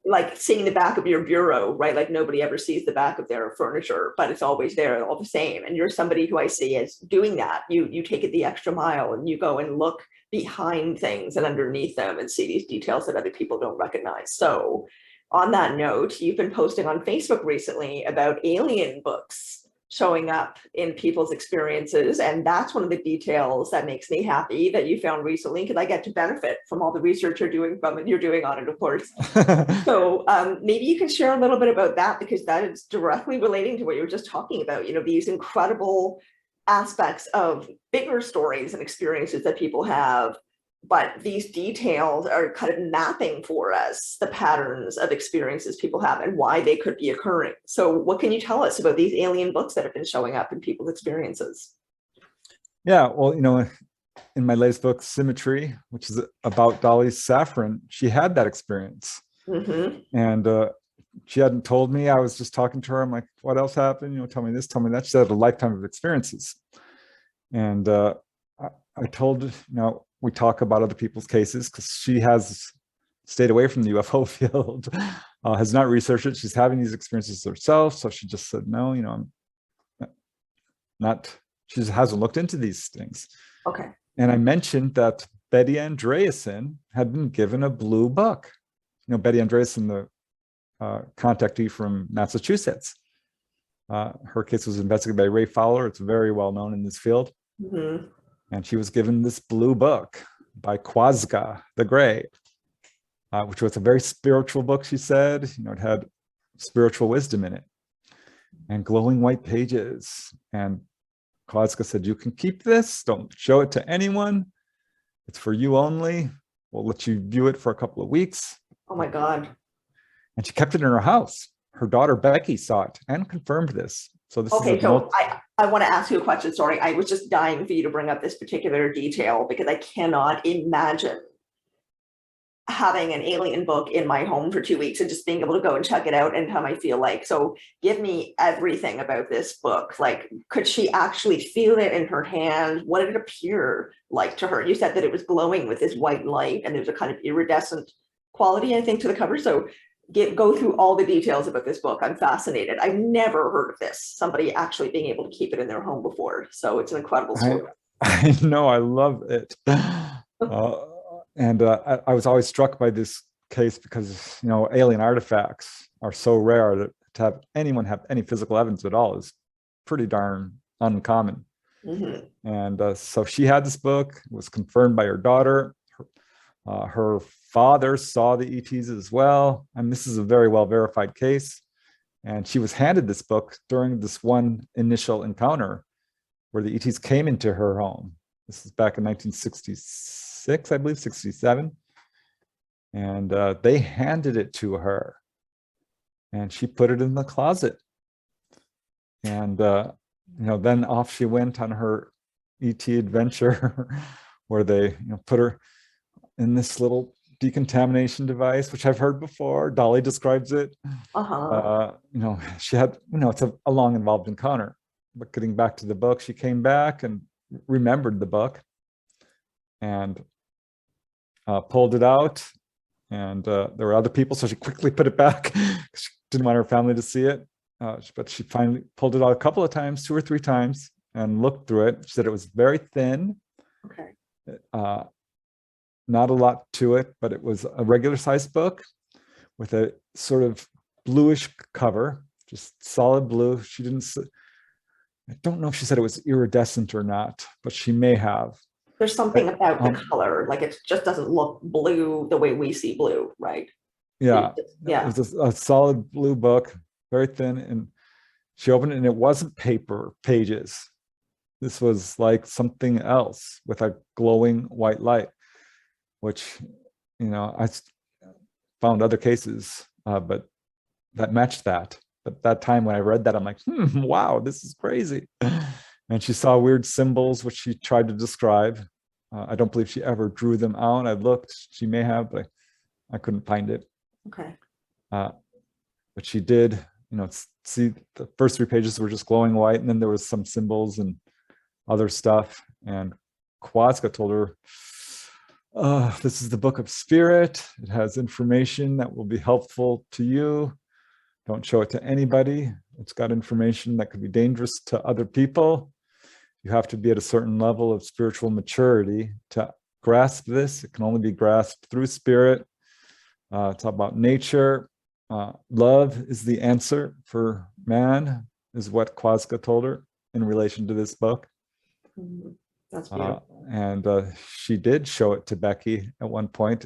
like seeing the back of your bureau, right? Like nobody ever sees the back of their furniture, but it's always there all the same. And you're somebody who I see as doing that. You take it the extra mile and you go and look behind things and underneath them and see these details that other people don't recognize. So on that note, you've been posting on Facebook recently about alien books showing up in people's experiences. And that's one of the details that makes me happy that you found recently, because I get to benefit from all the research you're doing on it, of course. So maybe you can share a little bit about that, because that is directly relating to what you were just talking about, these incredible aspects of bigger stories and experiences that people have but these details are kind of mapping for us the patterns of experiences people have and why they could be occurring. So what can you tell us about these alien books that have been showing up in people's experiences? Yeah, well, in my latest book, Symmetry, which is about Dolly Saffron, she had that experience. Mm-hmm. And she hadn't told me. I was just talking to her. I'm like, what else happened? Tell me this, tell me that. She had a lifetime of experiences. And I told her, we talk about other people's cases because she has stayed away from the UFO field, has not researched it. She's having these experiences herself. So she just said, no, I'm not, she just hasn't looked into these things. Okay. And I mentioned that Betty Andreasen had been given a blue book. Betty Andreasen, the contactee from Massachusetts. Her case was investigated by Ray Fowler. It's very well known in this field. Mm-hmm. And she was given this blue book by Quazga the Gray, which was a very spiritual book, she said. It had spiritual wisdom in it and glowing white pages. And Quazga said, you can keep this. Don't show it to anyone. It's for you only. We'll let you view it for a couple of weeks. Oh my God. And she kept it in her house. Her daughter, Becky, saw it and confirmed this. So this Okay, is so I want to ask you a question. Sorry, I was just dying for you to bring up this particular detail because I cannot imagine having an alien book in my home for 2 weeks and just being able to go and check it out anytime I feel like. So give me everything about this book. Like, could she actually feel it in her hand? What did it appear like to her? You said that it was glowing with this white light and there's a kind of iridescent quality, I think, to the cover. So go through all the details about this book. I'm fascinated. I've never heard of this, somebody actually being able to keep it in their home before. So it's an incredible story. I know, I love it. And I was always struck by this case because, alien artifacts are so rare that to have anyone have any physical evidence at all is pretty darn uncommon. Mm-hmm. And so she had this book. It was confirmed by her daughter. Her father saw the ETs as well. And this is a very well verified case. And she was handed this book during this one initial encounter where the ETs came into her home. This is back in 1966, I believe, 67. And they handed it to her. And she put it in the closet. And, then off she went on her ET adventure where they put her in this little decontamination device, which I've heard before. Dolly describes it. She had, it's a long involved encounter. But getting back to the book, she came back and remembered the book and pulled it out. And there were other people, so she quickly put it back. She didn't want her family to see it. But she finally pulled it out a couple of times, 2 or 3 times, and looked through it. She said it was very thin. Okay. Not a lot to it, but it was a regular sized book with a sort of bluish cover, just solid blue. I don't know if she said it was iridescent or not, but she may have. There's something about the color, like it just doesn't look blue the way we see blue, right? Yeah. Yeah. It was a solid blue book, very thin. And she opened it and it wasn't paper pages. This was like something else with a glowing white light, which, I found other cases, but that matched that. But that time when I read that, I'm like, wow, this is crazy. And she saw weird symbols, which she tried to describe. I don't believe she ever drew them out. I looked, she may have, but I couldn't find it. Okay. But she did, see the first 3 pages were just glowing white. And then there was some symbols and other stuff. And Quazga told her, this is the book of spirit. It has information that will be helpful to you. Don't show it to anybody. It's got information that could be dangerous to other people. You have to be at a certain level of spiritual maturity to grasp this. It can only be grasped through spirit. It's about nature. Love is the answer for man, is what Quazga told her in relation to this book. Mm-hmm. That's beautiful. And she did show it to Becky at one point,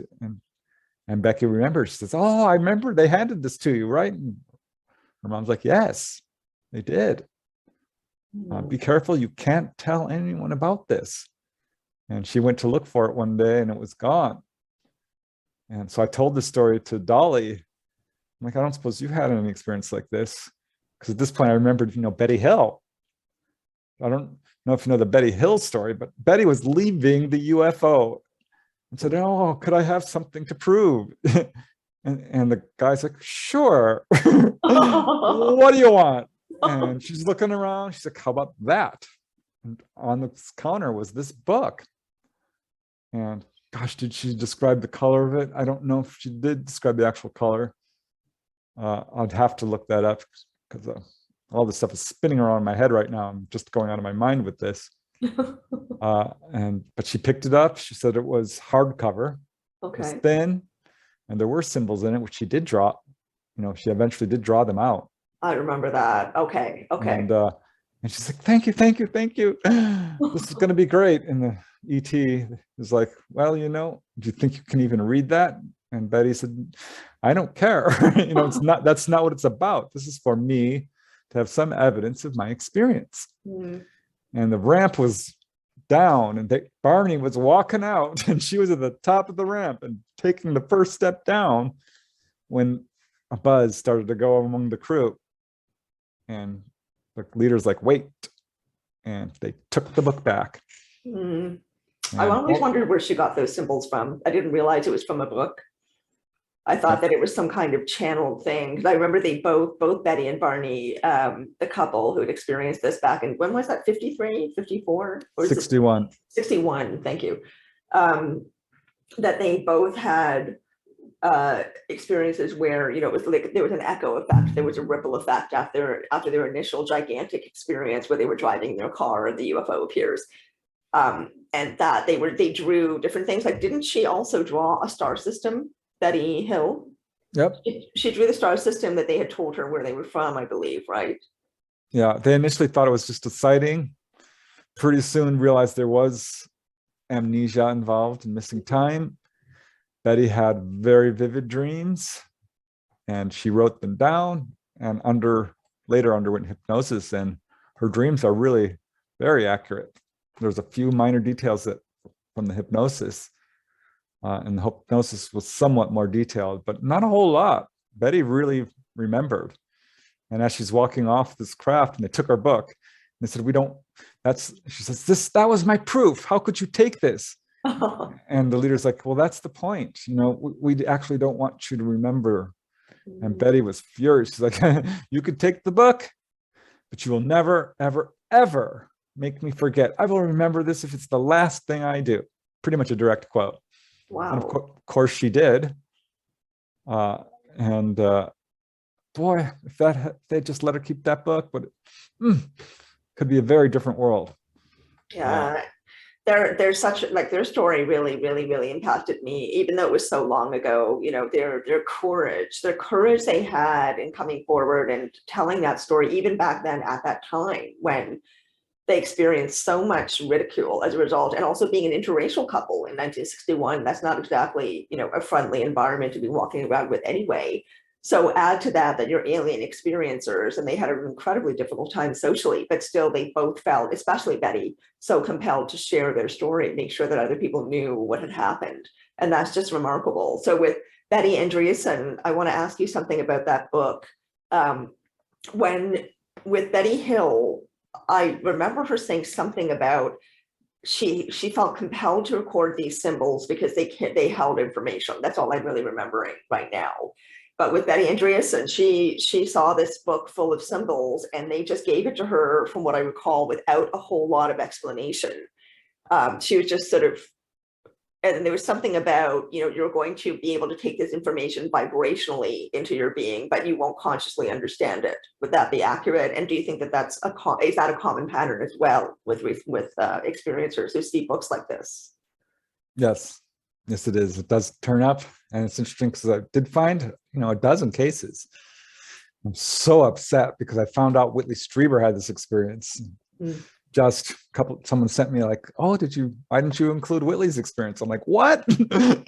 and Becky remembers. She says, "Oh, I remember they handed this to you, right?" And her mom's like, "Yes, they did. Be careful. You can't tell anyone about this." And she went to look for it one day and it was gone. And so I told this story to Dolly. I'm like, I don't suppose you had any experience like this. Because at this point I remembered, Betty Hill. I don't know if you know the Betty Hill story, but Betty was leaving the UFO and said, oh, could I have something to prove? and the guy's like, sure. What do you want? And she's looking around. She's like, how about that? And on the counter was this book. And gosh, did she describe the color of it? I don't know if she did describe the actual color. I'd have to look that up because all this stuff is spinning around in my head right now. I'm just going out of my mind with this. But she picked it up. She said it was hardcover. Okay. It was thin, and there were symbols in it, which she did draw. She eventually did draw them out. I remember that. Okay. And she's like, thank you. This is going to be great. And the ET is like, well, do you think you can even read that? And Betty said, I don't care. That's not what it's about. This is for me to have some evidence of my experience. Mm. And the ramp was down and Barney was walking out and she was at the top of the ramp and taking the first step down when a buzz started to go among the crew. And the leader's like, wait. And they took the book back. Mm. I always wondered where she got those symbols from. I didn't realize it was from a book. I thought that it was some kind of channeled thing. Because I remember they both Betty and Barney, the couple who had experienced this back in, when was that, 53, 54? Or 61. 61, thank you. That they both had experiences where, it was like there was an echo effect, there was a ripple effect after their initial gigantic experience where they were driving their car and the UFO appears. And that they drew different things. Like, didn't she also draw a star system? Betty Hill. Yep. She drew the star system that they had told her where they were from, I believe, right? Yeah, they initially thought it was just a sighting. Pretty soon realized there was amnesia involved and missing time. Betty had very vivid dreams and she wrote them down and later underwent hypnosis, and her dreams are really very accurate. There's a few minor details from the hypnosis. And the hypnosis was somewhat more detailed, but not a whole lot. Betty really remembered. And as she's walking off this craft, and they took her book, and they said, she says, that was my proof. How could you take this? And the leader's like, well, that's the point. We actually don't want you to remember. And Betty was furious. She's like, you could take the book, but you will never, ever, ever make me forget. I will remember this if it's the last thing I do. Pretty much a direct quote. Wow. And of course she did. Boy, if they just let her keep that book, but could be a very different world. Yeah. There's such, like, their story really, really, really impacted me, even though it was so long ago. Their courage they had in coming forward and telling that story, even back then at that time when they experienced so much ridicule as a result, and also being an interracial couple in 1961, that's not exactly, a friendly environment to be walking around with anyway. So add to that you're alien experiencers, and they had an incredibly difficult time socially, but still they both felt, especially Betty, so compelled to share their story, make sure that other people knew what had happened. And that's just remarkable. So with Betty Andreasson, I want to ask you something about that book. With Betty Hill, I remember her saying something about she felt compelled to record these symbols because they held information. That's all I'm really remembering right now. But with Betty Andreasson, she saw this book full of symbols, and they just gave it to her, from what I recall, without a whole lot of explanation. She was just sort of, and there was something about, you're going to be able to take this information vibrationally into your being, but you won't consciously understand it. Would that be accurate? And do you think that is that a common pattern as well with experiencers who see books like this? Yes, it is. It does turn up, and it's interesting because I did find, a dozen cases. I'm so upset because I found out Whitley Strieber had this experience. Just someone sent me like, oh, why didn't you include Whitley's experience? I'm like, what? It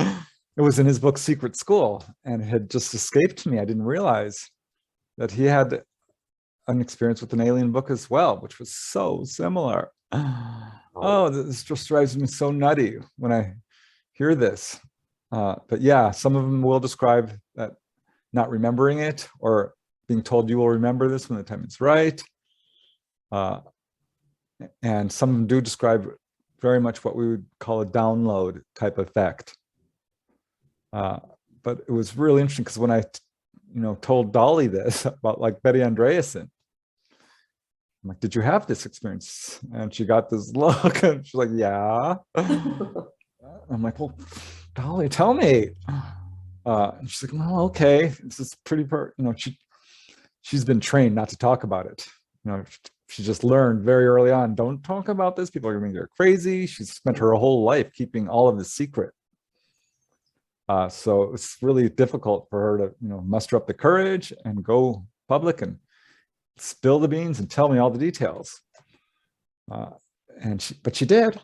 was in his book Secret School, and it had just escaped me. I didn't realize that he had an experience with an alien book as well, which was so similar. Oh, this just drives me so nutty when I hear this. But yeah, some of them will describe that not remembering it or being told you will remember this when the time is right. And some of them do describe very much what we would call a download type effect. But it was really interesting because when I, told Dolly this about like Betty Andreasson, I'm like, did you have this experience? And she got this look and she's like, yeah. I'm like, well, Dolly, tell me. And she's like, oh, okay. This is pretty, she's been trained not to talk about it. She just learned very early on, don't talk about this. People are going to think you're crazy. She's spent her whole life keeping all of this secret. So it's really difficult for her to, muster up the courage and go public and spill the beans and tell me all the details. But she did,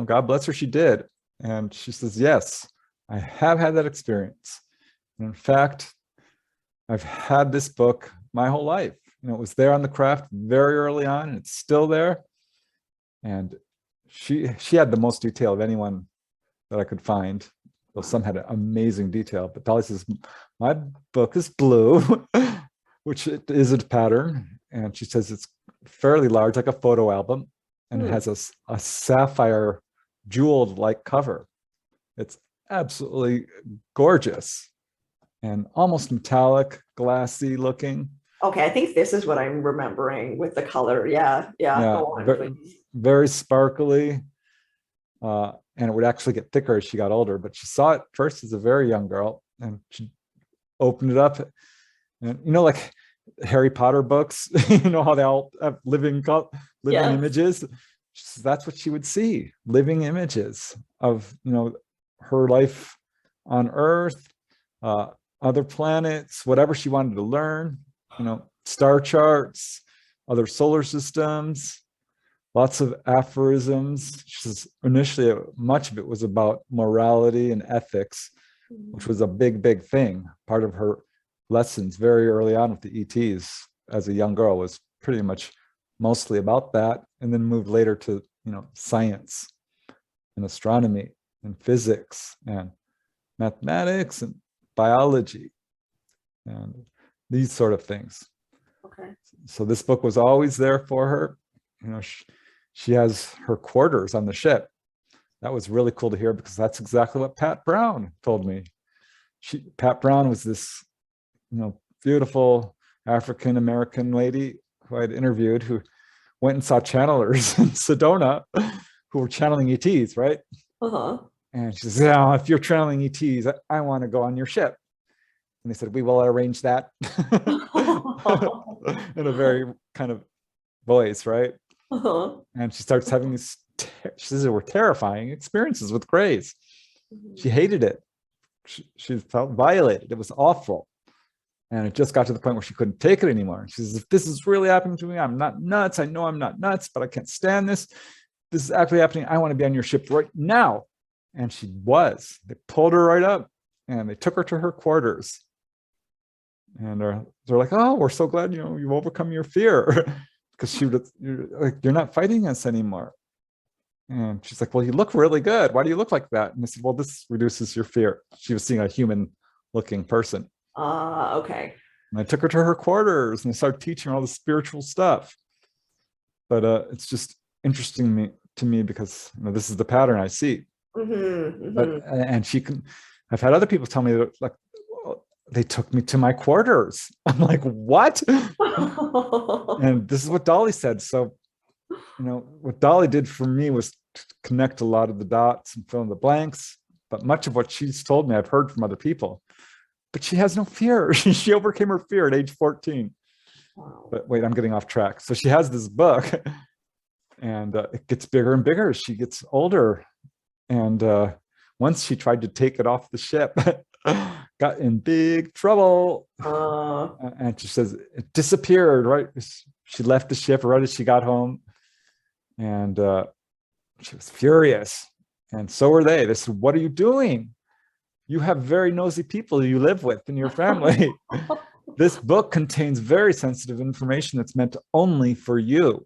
God bless her, she did. And she says, yes, I have had that experience. And in fact, I've had this book my whole life. It was there on the craft very early on, and it's still there. And she had the most detail of anyone that I could find. Well, some had amazing detail, but Dolly says, my book is blue, which it is a pattern. And she says it's fairly large, like a photo album, and it has a sapphire jeweled like cover. It's absolutely gorgeous and almost metallic, glassy looking. Okay, I think this is what I'm remembering with the color. Yeah. Go on, please. Very sparkly. And it would actually get thicker as she got older, but she saw it first as a very young girl, and she opened it up. And like Harry Potter books, how they all have living images. That's what she would see, living images of, her life on Earth, other planets, whatever she wanted to learn, star charts, other solar systems, lots of aphorisms. She says initially, much of it was about morality and ethics, which was a big, big thing. Part of her lessons very early on with the ETs as a young girl was pretty much mostly about that, and then moved later to, science and astronomy and physics and mathematics and biology and these sort of things. Okay. So this book was always there for her. She has her quarters on the ship. That was really cool to hear, because that's exactly what Pat Brown told me. Pat Brown was this, beautiful African-American lady who I'd interviewed, who went and saw channelers in Sedona who were channeling ETs, right? And she says, if you're channeling ETs, I want to go on your ship. And they said, we will arrange that. In a very kind of voice, right? And she starts having these, she says they were terrifying experiences with Grays. She hated it. She felt violated. It was awful. And it just got to the point where she couldn't take it anymore. She says, if this is really happening to me, I'm not nuts. I know I'm not nuts, but I can't stand this. This is actually happening. I want to be on your ship right now. And she was. They pulled her right up and they took her to her quarters. And they're like, oh, we're so glad, you've overcome your fear. Because you're not fighting us anymore. And she's like, well, you look really good. Why do you look like that? And I said, well, this reduces your fear. She was seeing a human looking person. Okay. And I took her to her quarters and I started teaching her all the spiritual stuff. But it's just interesting to me because this is the pattern I see. But and I've had other people tell me that, like, they took me to my quarters. I'm like, what? And this is what Dolly said. So, what Dolly did for me was to connect a lot of the dots and fill in the blanks. But much of what she's told me, I've heard from other people. But she has no fear. She overcame her fear at age 14. Wow. But wait, I'm getting off track. So she has this book, and it gets bigger and bigger as she gets older. And once she tried to take it off the ship, got in big trouble. And she says it disappeared, right? She left the ship right as she got home. And she was furious. And so were they. They said, what are you doing? You have very nosy people you live with in your family. This book contains very sensitive information that's meant only for you.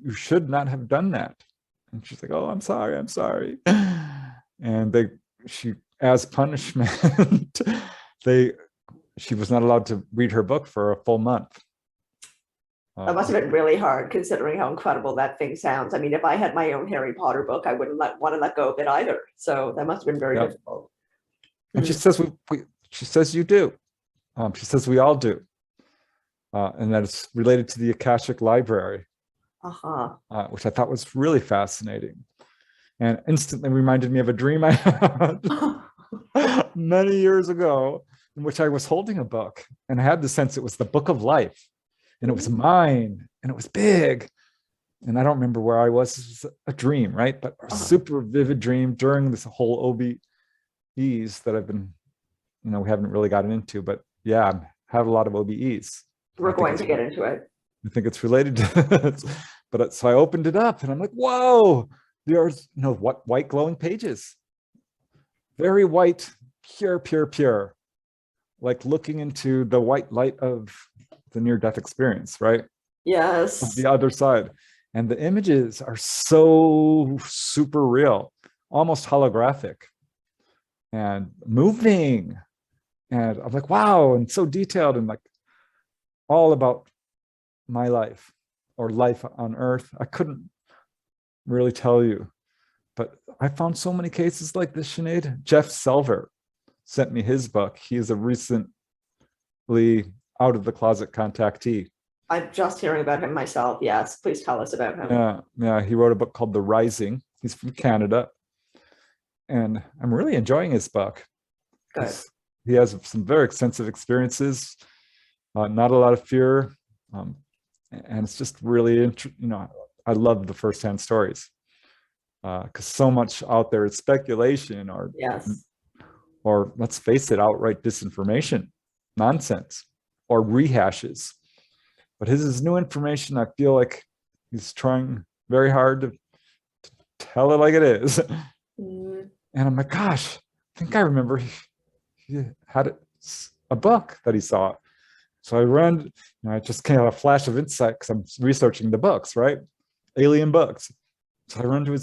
you should not have done that. And she's like, oh, I'm sorry. And she, as punishment, she was not allowed to read her book for a full month. That must have been really hard considering how incredible that thing sounds. I mean, if I had my own Harry Potter book, I wouldn't want to let go of it either. So that must have been very difficult. And she says, she says you do. She says we all do. And that it's related to the Akashic Library, which I thought was really fascinating. And instantly reminded me of a dream I had many years ago, in which I was holding a book. And I had the sense it was the book of life. And it was mine, and it was big. And I don't remember where I was. It was a dream, right? But a super vivid dream during this whole OBEs that I've been, we haven't really gotten into. But yeah, I have a lot of OBEs. We're going to get into it. I think it's related to it. But so I opened it up, and I'm like, whoa, there's what white glowing pages. Very white, pure. Like looking into the white light of the near-death experience, right? Yes. Of the other side. And the images are so super real, almost holographic and moving. And I'm like, wow, and so detailed and like all about my life or life on Earth. I couldn't really tell you, but I found so many cases like this, Sinead. Jeff Selver sent me his book. He is a recently out of the closet contactee. I'm just hearing about him myself. Yes, please tell us about him. Yeah. He wrote a book called The Rising. He's from Canada. And I'm really enjoying his book. Good. He has some very extensive experiences, not a lot of fear. And it's just really, I love the firsthand stories. Because so much out there is speculation or let's face it, outright disinformation, nonsense, or rehashes. But his is new information. I feel like he's trying very hard to tell it like it is. And I'm like, gosh, I think I remember he had a book that he saw. So I ran, I just kind of a flash of insight because I'm researching the books, right? Alien books. So I run to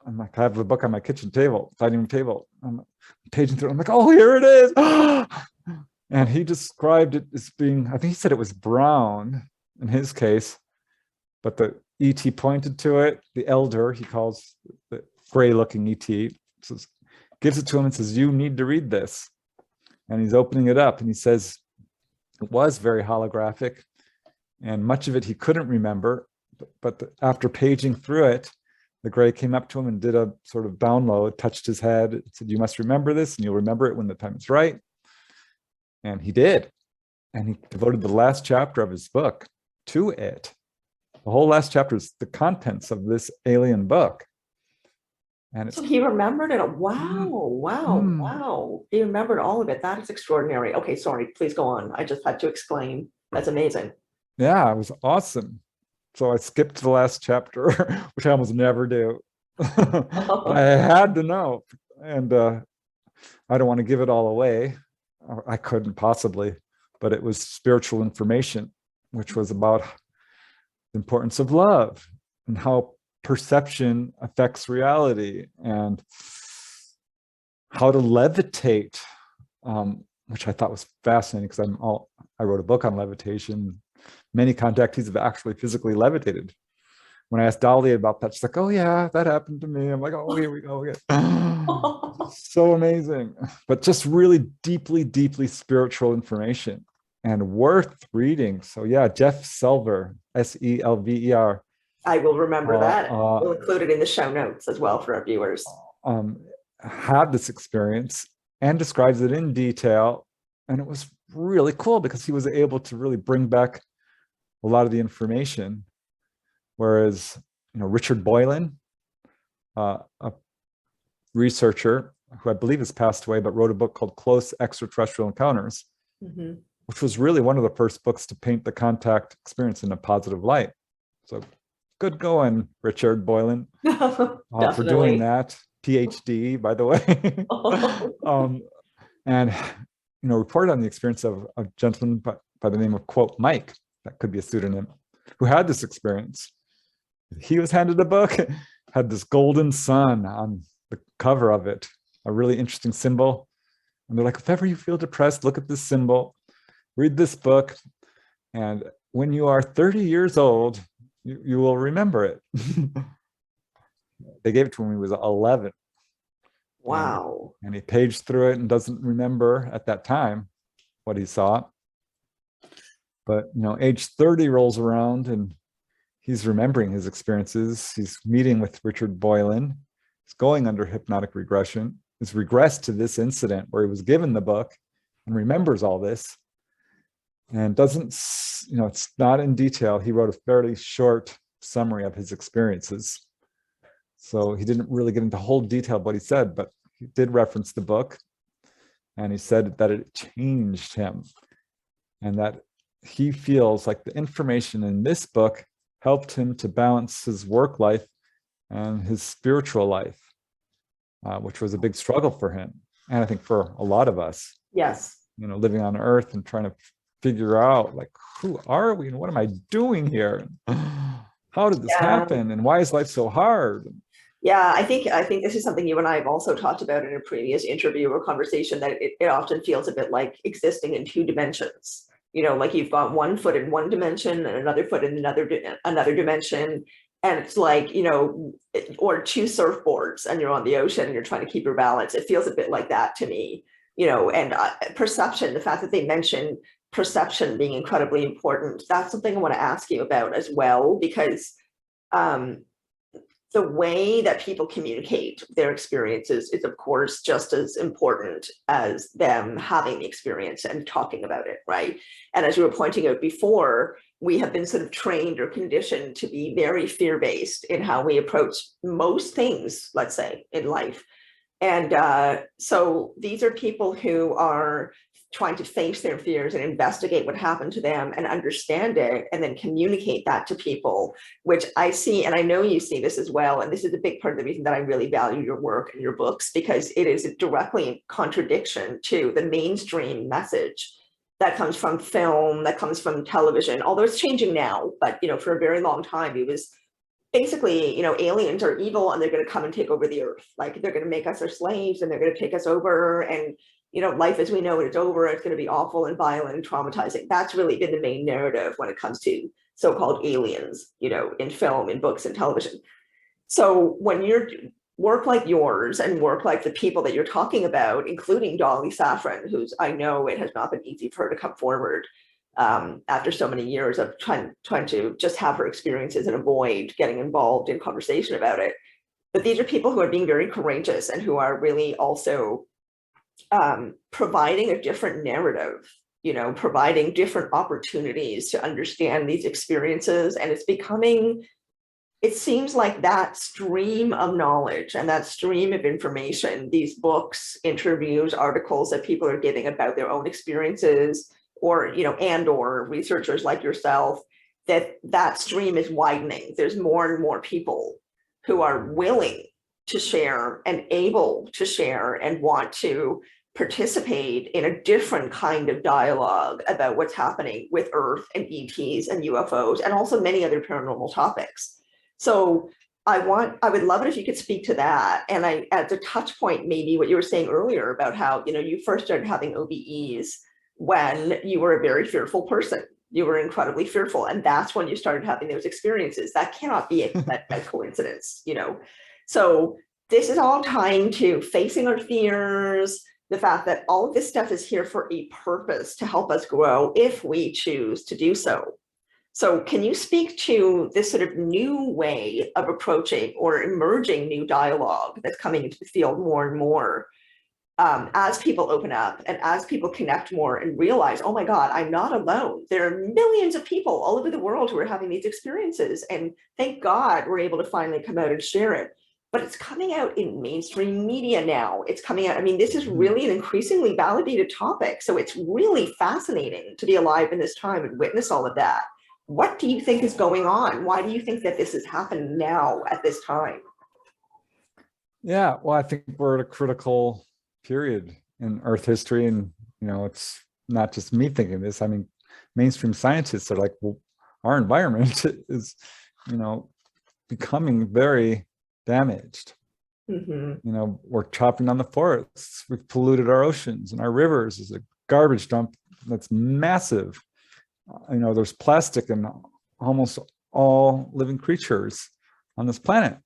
I'm like, I have the book on my kitchen table, dining room table. I'm paging through. I'm like, oh, here it is. And he described it as being, I think he said it was brown in his case, but the ET pointed to it. The elder, he calls the gray looking ET, says, gives it to him and says, you need to read this. And he's opening it up and he says, it was very holographic and much of it he couldn't remember, but after paging through it, the gray came up to him and did a sort of download, touched his head, said, you must remember this and you'll remember it when the time is right. And he did. And he devoted the last chapter of his book to it. The whole last chapter is the contents of this alien book. And so he remembered it. Wow. He remembered all of it. That is extraordinary. Okay, sorry, please go on. I just had to exclaim. That's amazing. Yeah, it was awesome. So I skipped the last chapter, which I almost never do. I had to know. And I don't want to give it all away. I couldn't possibly, but it was spiritual information, which was about the importance of love and how perception affects reality and how to levitate, which I thought was fascinating because I wrote a book on levitation. Many contactees have actually physically levitated. When I asked Dolly about that, she's like, oh yeah, that happened to me. I'm like, oh, here we go again. So amazing, but just really deeply spiritual information and worth reading. So yeah, Jeff Selver, Selver. I will remember that. We'll include it in the show notes as well for our viewers. Had this experience and describes it in detail. And it was really cool because he was able to really bring back a lot of the information. Whereas, Richard Boylan, a researcher who I believe has passed away, but wrote a book called Close Extraterrestrial Encounters, which was really one of the first books to paint the contact experience in a positive light. So good going, Richard Boylan, for doing that. PhD, by the way. And, reported on the experience of a gentleman by the name of, quote, Mike, that could be a pseudonym, who had this experience. he was handed a book, had this golden sun on the cover of it, a really interesting symbol. And they're like, if ever you feel depressed, look at this symbol, read this book, and when you are 30 years old, you will remember it. They gave it to him when he was 11. Wow. And he paged through it and doesn't remember at that time what he saw. But, age 30 rolls around and he's remembering his experiences. He's meeting with Richard Boylan. He's going under hypnotic regression. He's regressed to this incident where he was given the book and remembers all this and doesn't, it's not in detail. He wrote a fairly short summary of his experiences. So he didn't really get into whole detail of what he said, but he did reference the book. And he said that it changed him and that he feels like the information in this book helped him to balance his work life and his spiritual life, which was a big struggle for him. And I think for a lot of us, Yes. Living on Earth and trying to figure out like, who are we and what am I doing here? How did this happen? And why is life so hard? Yeah, I think this is something you and I have also talked about in a previous interview or conversation, that it often feels a bit like existing in two dimensions. Like you've got one foot in one dimension and another foot in another dimension. And it's like, or two surfboards and you're on the ocean and you're trying to keep your balance. It feels a bit like that to me, and perception, the fact that they mention perception being incredibly important. That's something I want to ask you about as well, because the way that people communicate their experiences is, of course, just as important as them having the experience and talking about it, right? And as you were pointing out before, we have been sort of trained or conditioned to be very fear-based in how we approach most things, let's say, in life. And so these are people who are trying to face their fears and investigate what happened to them and understand it and then communicate that to people, which I see, and I know you see this as well. And this is a big part of the reason that I really value your work and your books, because it is directly in contradiction to the mainstream message that comes from film, that comes from television, although it's changing now. But, for a very long time, it was basically, aliens are evil and they're going to come and take over the earth. Like they're going to make us their slaves and they're going to take us over. And life as we know it is over. It's going to be awful and violent and traumatizing. That's really been the main narrative when it comes to so-called aliens, in film, in books, and television. So when you're work like yours and work like the people that you're talking about, including Dolly Safran, who's, I know it has not been easy for her to come forward after so many years of trying to just have her experiences and avoid getting involved in conversation about it. But these are people who are being very courageous and who are really also providing a different narrative, providing different opportunities to understand these experiences. And it seems like that stream of knowledge and that stream of information, these books, interviews, articles that people are giving about their own experiences, or, or researchers like yourself, that stream is widening. There's more and more people who are willing to share and able to share and want to participate in a different kind of dialogue about what's happening with Earth and ETs and UFOs and also many other paranormal topics. So I would love it if you could speak to that. And as a touch point, maybe what you were saying earlier about how, you first started having OBEs when you were a very fearful person. You were incredibly fearful. And that's when you started having those experiences. That cannot be a coincidence, So this is all tying to facing our fears, the fact that all of this stuff is here for a purpose to help us grow if we choose to do so. So can you speak to this sort of new way of approaching or emerging new dialogue that's coming into the field more and more as people open up and as people connect more and realize, oh my God, I'm not alone. There are millions of people all over the world who are having these experiences. And thank God we're able to finally come out and share it. But it's coming out in mainstream media now. It's coming out. I mean, this is really an increasingly validated topic. So it's really fascinating to be alive in this time and witness all of that. What do you think is going on? Why do you think that this is happening now at this time? Yeah, well, I think we're at a critical period in Earth history. And, it's not just me thinking this. I mean, mainstream scientists are like, well, our environment is, becoming very damaged. Mhm. You know, we're chopping down the forests. We've polluted our oceans, and our rivers is a garbage dump that's massive. You know, there's plastic in almost all living creatures on this planet.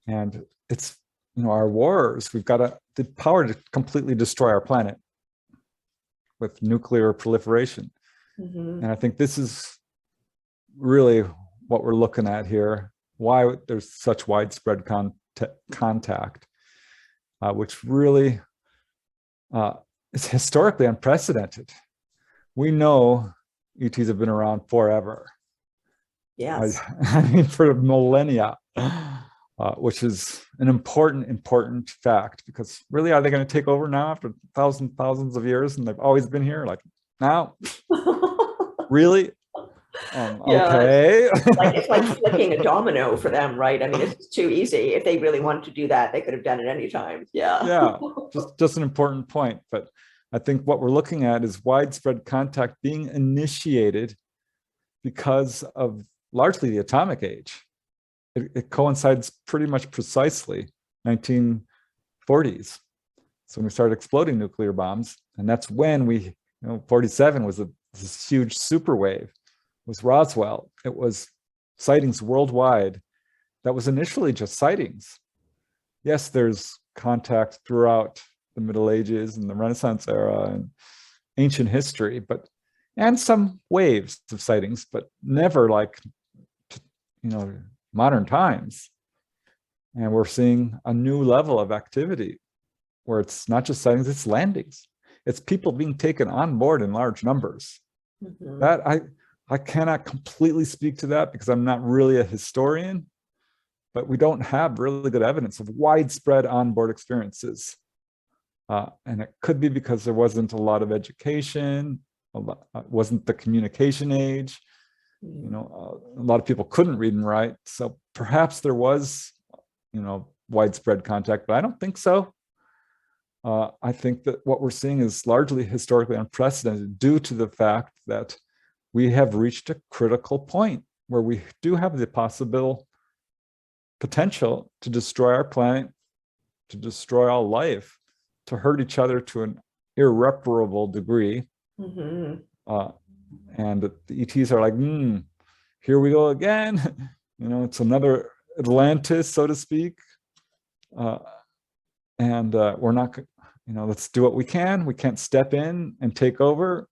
And it's, you know, our wars, we've got the power to completely destroy our planet with nuclear proliferation. Mhm. And I think this is really what we're looking at here, why there's such widespread contact, which really is historically unprecedented. We know ETs have been around forever. Yes. I mean, for millennia, which is an important fact, because really, are they going to take over now after thousands of years, and they've always been here? Like, now, really? Yeah, Okay. it's like flicking a domino for them, right? I mean, it's too easy. If they really wanted to do that, they could have done it anytime. Yeah. Yeah, just an important point. But I think what we're looking at is widespread contact being initiated because of largely the atomic age. It coincides pretty much precisely 1940s. So when we started exploding nuclear bombs, and that's when we, you know, 47 was this huge super wave. It was Roswell. It was sightings worldwide. That was initially just sightings. Yes, there's contact throughout the Middle Ages and the Renaissance era and ancient history, and some waves of sightings, but never like, you know, modern times. And we're seeing a new level of activity where it's not just sightings, it's landings. It's people being taken on board in large numbers. Mhm. That I cannot completely speak to that because I'm not really a historian, but we don't have really good evidence of widespread onboard experiences. And it could be because there wasn't a lot of education, wasn't the communication age. You know, a lot of people couldn't read and write. So perhaps there was, you know, widespread contact, but I don't think so. I think that what we're seeing is largely historically unprecedented due to the fact that we have reached a critical point where we do have the potential to destroy our planet, to destroy all life, to hurt each other to an irreparable degree. Mhm. And the ETs are like, here we go again. You know, it's another Atlantis, so to speak. And we're not, you know, let's do what we can. We can't step in and take over.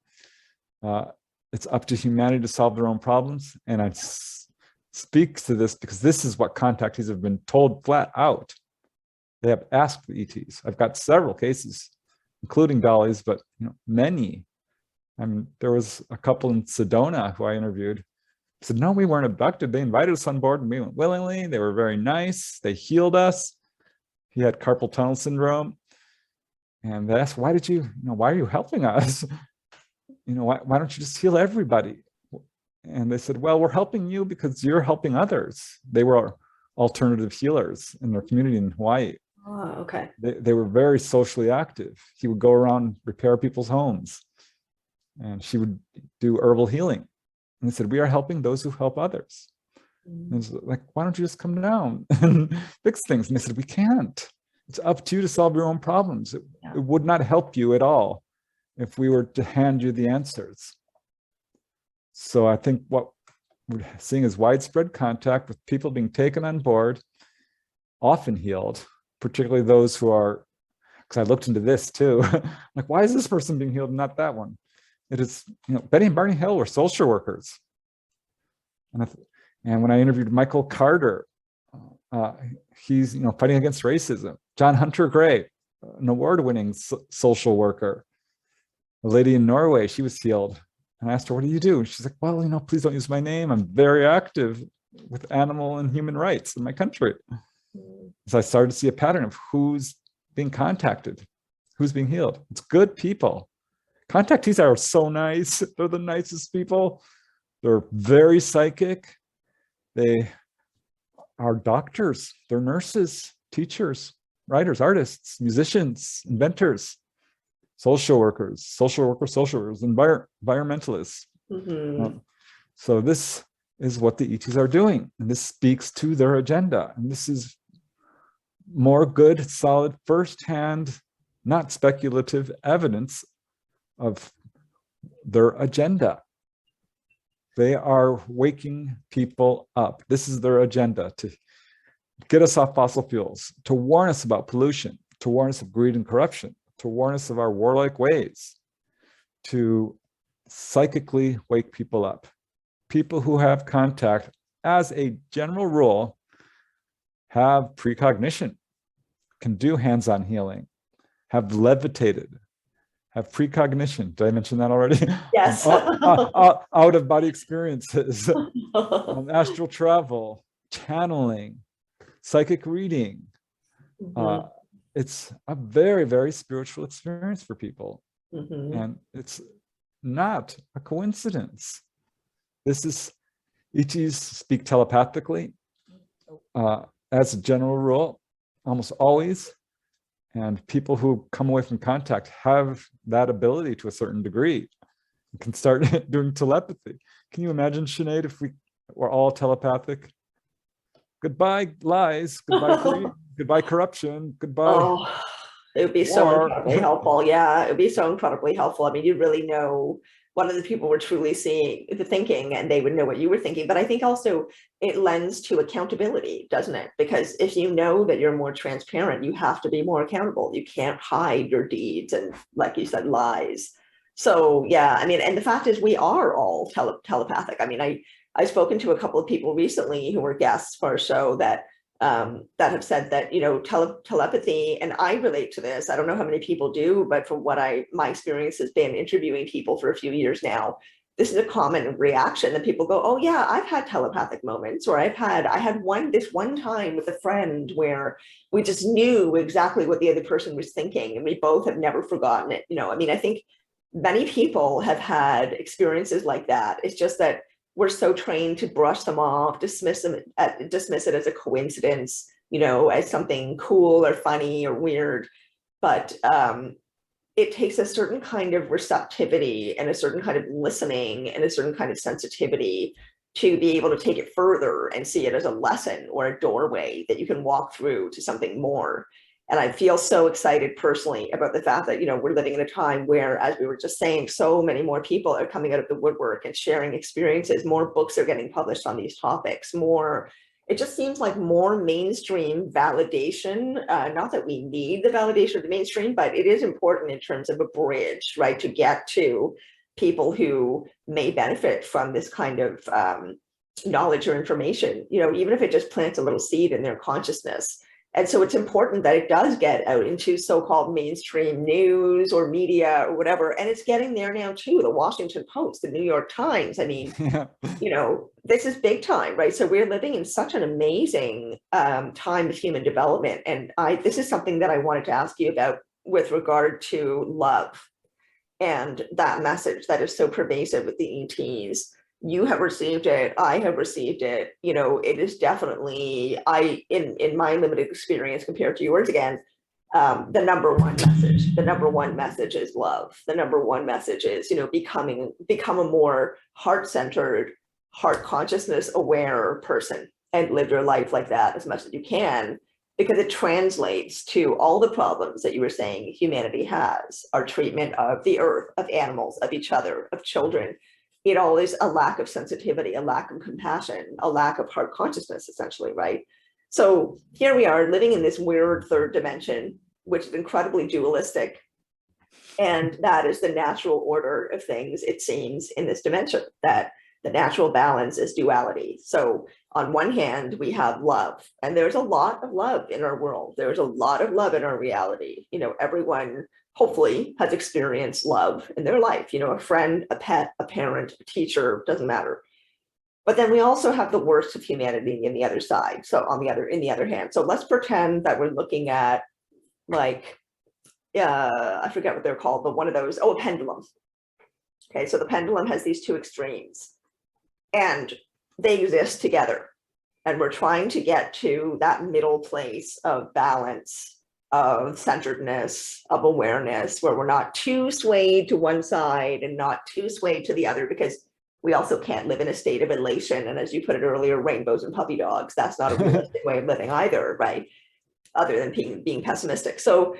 It's up to humanity to solve their own problems. And I speak to this because this is what contactees have been told flat out. They have asked the ETs. I've got several cases, including dollies, but, you know, many. I mean, there was a couple in Sedona who I interviewed. Said, no, we weren't abducted. They invited us on board and we went willingly. They were very nice. They healed us. He had carpal tunnel syndrome. And they asked, why are you helping us? You know, why don't you just heal everybody? And they said, well, we're helping you because you're helping others. They were alternative healers in their community in Hawaii. Oh, okay. They were very socially active. He would go around, repair people's homes, and she would do herbal healing. And they said, we are helping those who help others. And it's like, why don't you just come down and fix things? And they said, we can't. It's up to you to solve your own problems. It would not help you at all if we were to hand you the answers. So I think what we're seeing is widespread contact with people being taken on board, often healed, particularly those who are, because I looked into this too, like, why is this person being healed and not that one? It is, you know, Betty and Barney Hill were social workers. And when I interviewed Michael Carter, he's, you know, fighting against racism. John Hunter Gray, an award-winning social worker. A lady in Norway, she was healed. And I asked her, what do you do? And she's like, well, you know, please don't use my name. I'm very active with animal and human rights in my country. So I started to see a pattern of who's being contacted, who's being healed. It's good people. Contactees are so nice. They're the nicest people. They're very psychic. They are doctors. They're nurses, teachers, writers, artists, musicians, inventors, social workers, environmentalists. Mhm. So this is what the ETs are doing. And this speaks to their agenda. And this is more good, solid, firsthand, not speculative evidence of their agenda. They are waking people up. This is their agenda, to get us off fossil fuels, to warn us about pollution, to warn us of greed and corruption, to warn us of our warlike ways, to psychically wake people up. People who have contact, as a general rule, have precognition, can do hands-on healing, have levitated, have precognition. Did I mention that already? Yes. Out-of-body experiences, astral travel, channeling, psychic reading. It's a very, very spiritual experience for people. And it's not a coincidence. This is, ETs speak telepathically, as a general rule, almost always. And people who come away from contact have that ability to a certain degree. You can start doing telepathy. Can you imagine, Sinead, if we were all telepathic? Goodbye lies, goodbye greed, goodbye corruption, goodbye. Oh, it would be so incredibly helpful. Yeah, it would be so incredibly helpful. I mean, you really know what other people were truly seeing, the thinking, and they would know what you were thinking. But I think also it lends to accountability, doesn't it? Because if you know that you're more transparent, you have to be more accountable. You can't hide your deeds and, like you said, lies. So yeah, I mean, and the fact is we are all telepathic. I mean, I've spoken to a couple of people recently who were guests for our show that have said that, you know, telepathy, and I relate to this. I don't know how many people do, but from what my experience has been interviewing people for a few years now, this is a common reaction that people go, oh yeah, I've had telepathic moments, or I had this one time with a friend where we just knew exactly what the other person was thinking, and we both have never forgotten it. You know, I mean, I think many people have had experiences like that. It's just that we're so trained to brush them off, dismiss it as a coincidence, you know, as something cool or funny or weird. But it takes a certain kind of receptivity and a certain kind of listening and a certain kind of sensitivity to be able to take it further and see it as a lesson or a doorway that you can walk through to something more. And I feel so excited personally about the fact that, you know, we're living in a time where, as we were just saying, so many more people are coming out of the woodwork and sharing experiences. More books are getting published on these topics. It just seems like more mainstream validation. Not that we need the validation of the mainstream, but it is important in terms of a bridge, right, to get to people who may benefit from this kind of knowledge or information, you know, even if it just plants a little seed in their consciousness. And so it's important that it does get out into so-called mainstream news or media or whatever. And it's getting there now too. The Washington Post, the New York Times. I mean, you know, this is big time, right? So we're living in such an amazing time of human development. And this is something that I wanted to ask you about with regard to love and that message that is so pervasive with the ETs. You have received it, I have received it, you know, it is definitely, in my limited experience compared to yours again, the number one message is love. The number one message is, you know, become a more heart-centered, heart consciousness aware person and live your life like that as much as you can, because it translates to all the problems that you were saying humanity has, our treatment of the earth, of animals, of each other, of children. It all is a lack of sensitivity, a lack of compassion, a lack of heart consciousness, essentially, right? So here we are living in this weird third dimension, which is incredibly dualistic. And that is the natural order of things, it seems, in this dimension, that the natural balance is duality. So on one hand, we have love, and there's a lot of love in our world. There's a lot of love in our reality. You know, everyone hopefully has experienced love in their life, you know, a friend, a pet, a parent, a teacher, doesn't matter. But then we also have the worst of humanity in the other side. So in the other hand, so let's pretend that we're looking at, like, I forget what they're called, but one of those, a pendulum. Okay, so the pendulum has these two extremes and they exist together. And we're trying to get to that middle place of balance, of centeredness, of awareness, where we're not too swayed to one side and not too swayed to the other, because we also can't live in a state of elation. And as you put it earlier, rainbows and puppy dogs, that's not a realistic way of living either, right? Other than being pessimistic. So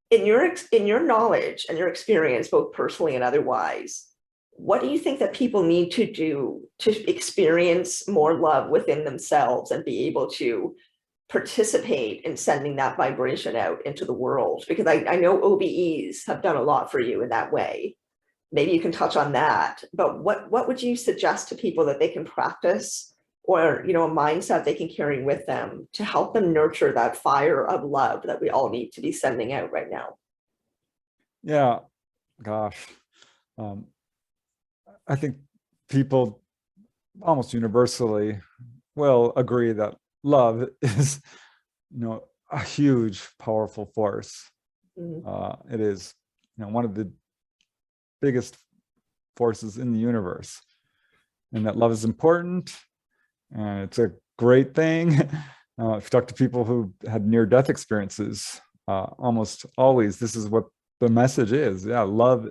in your knowledge and your experience, both personally and otherwise, what do you think that people need to do to experience more love within themselves and be able to participate in sending that vibration out into the world? Because I know OBEs have done a lot for you in that way. Maybe you can touch on that, but what would you suggest to people that they can practice, or, a mindset they can carry with them to help them nurture that fire of love that we all need to be sending out right now? Yeah, gosh. I think people almost universally will agree that love is, a huge, powerful force. It is, one of the biggest forces in the universe, and that love is important, and it's a great thing. If you talk to people who had near-death experiences, almost always this is what the message is. Yeah, love,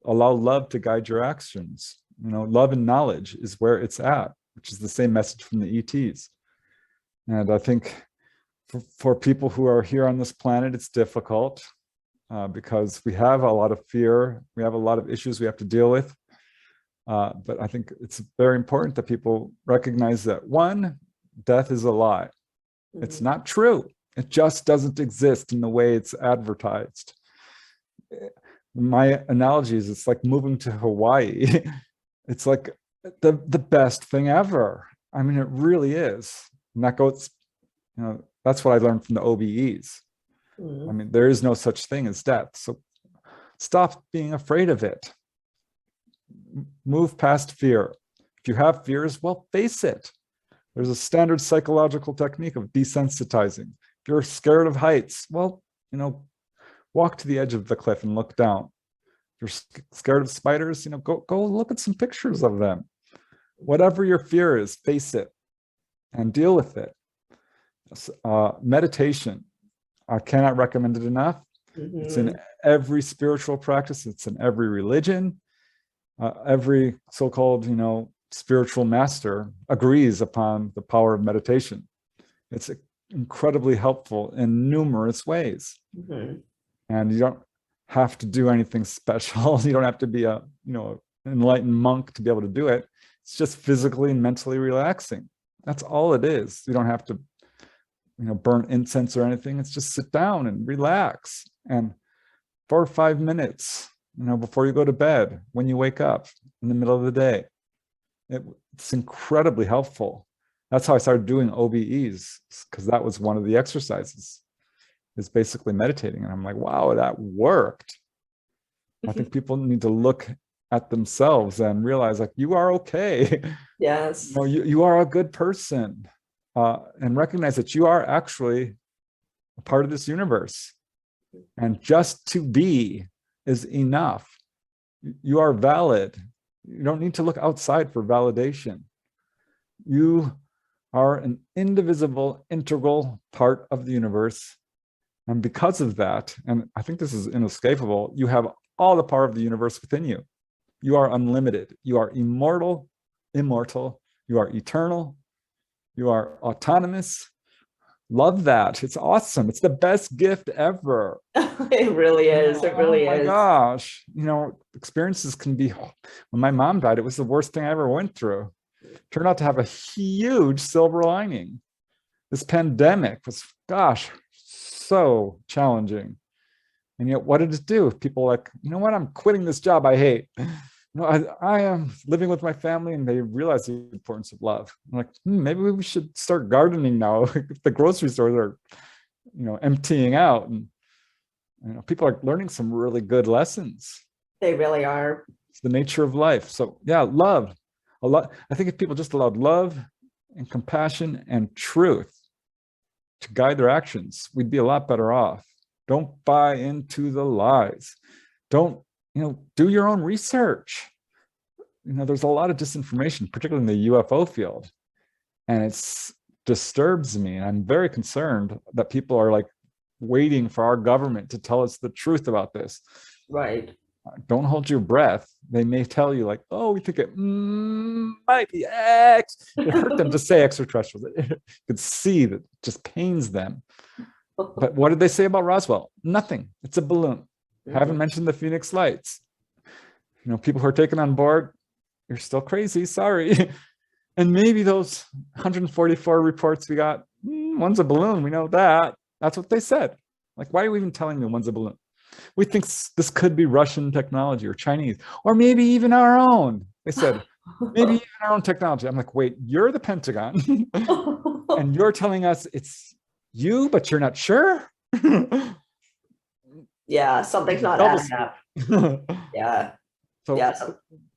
allow love to guide your actions. Love and knowledge is where it's at, which is the same message from the ETs. And I think for people who are here on this planet, it's difficult because we have a lot of fear. We have a lot of issues we have to deal with. But I think it's very important that people recognize that, one, death is a lie. It's not true. It just doesn't exist in the way it's advertised. My analogy is it's like moving to Hawaii. It's like the best thing ever. I mean, it really is. And that goes, that's what I learned from the OBEs. I mean, there is no such thing as death. So stop being afraid of it. Move past fear. If you have fears, well, face it. There's a standard psychological technique of desensitizing. If you're scared of heights, well, walk to the edge of the cliff and look down. If you're scared of spiders, go look at some pictures of them. Whatever your fear is, face it and deal with it. Meditation, I cannot recommend it enough. It's in every spiritual practice. It's in every religion. Every so-called, spiritual master agrees upon the power of meditation. It's incredibly helpful in numerous ways. And you don't have to do anything special. You don't have to be a, enlightened monk to be able to do it. It's just physically and mentally relaxing. That's all it is. You don't have to, burn incense or anything. It's just sit down and relax. And 4 or 5 minutes, before you go to bed, when you wake up in the middle of the day, it's incredibly helpful. That's how I started doing OBEs, because that was one of the exercises, is basically meditating. And I'm like, wow, that worked. I think people need to look at themselves and realize, like, you are okay. Yes. You are a good person, and recognize that you are actually a part of this universe. And just to be is enough. You are valid. You don't need to look outside for validation. You are an indivisible, integral part of the universe. And because of that, and I think this is inescapable, you have all the power of the universe within you. You are unlimited. You are immortal, you are eternal, you are autonomous. Love that. It's awesome. It's the best gift ever. It really is. It really is. Oh my gosh. Experiences can be, when my mom died, it was the worst thing I ever went through. Turned out to have a huge silver lining. This pandemic was, gosh, so challenging. And yet, what did it do? People like, I'm quitting this job I hate. I am living with my family, and they realize the importance of love. I'm like, maybe we should start gardening now. If the grocery stores are, emptying out, and people are learning some really good lessons. They really are. It's the nature of life. So yeah, love a lot. I think if people just allowed love and compassion and truth to guide their actions, we'd be a lot better off. Don't buy into the lies. Don't, do your own research. There's a lot of disinformation, particularly in the UFO field. And it disturbs me. And I'm very concerned that people are like waiting for our government to tell us the truth about this. Right. don't hold your breath. They may tell you like, oh, we think it might be X. It hurt them to say extraterrestrials. You could see that it just pains them. But what did they say about Roswell? Nothing. It's a balloon. Haven't mentioned the Phoenix Lights. You know, people who are taken on board, you're still crazy, sorry. And maybe those 144 reports we got, one's a balloon, we know that. That's what they said. Like, why are we even telling them one's a balloon? We think this could be Russian technology or Chinese, or maybe even our own. They said, maybe even our own technology. I'm like, wait, you're the Pentagon, and you're telling us it's you, but you're not sure? Yeah, something's not adding up. Yeah. So Yeah.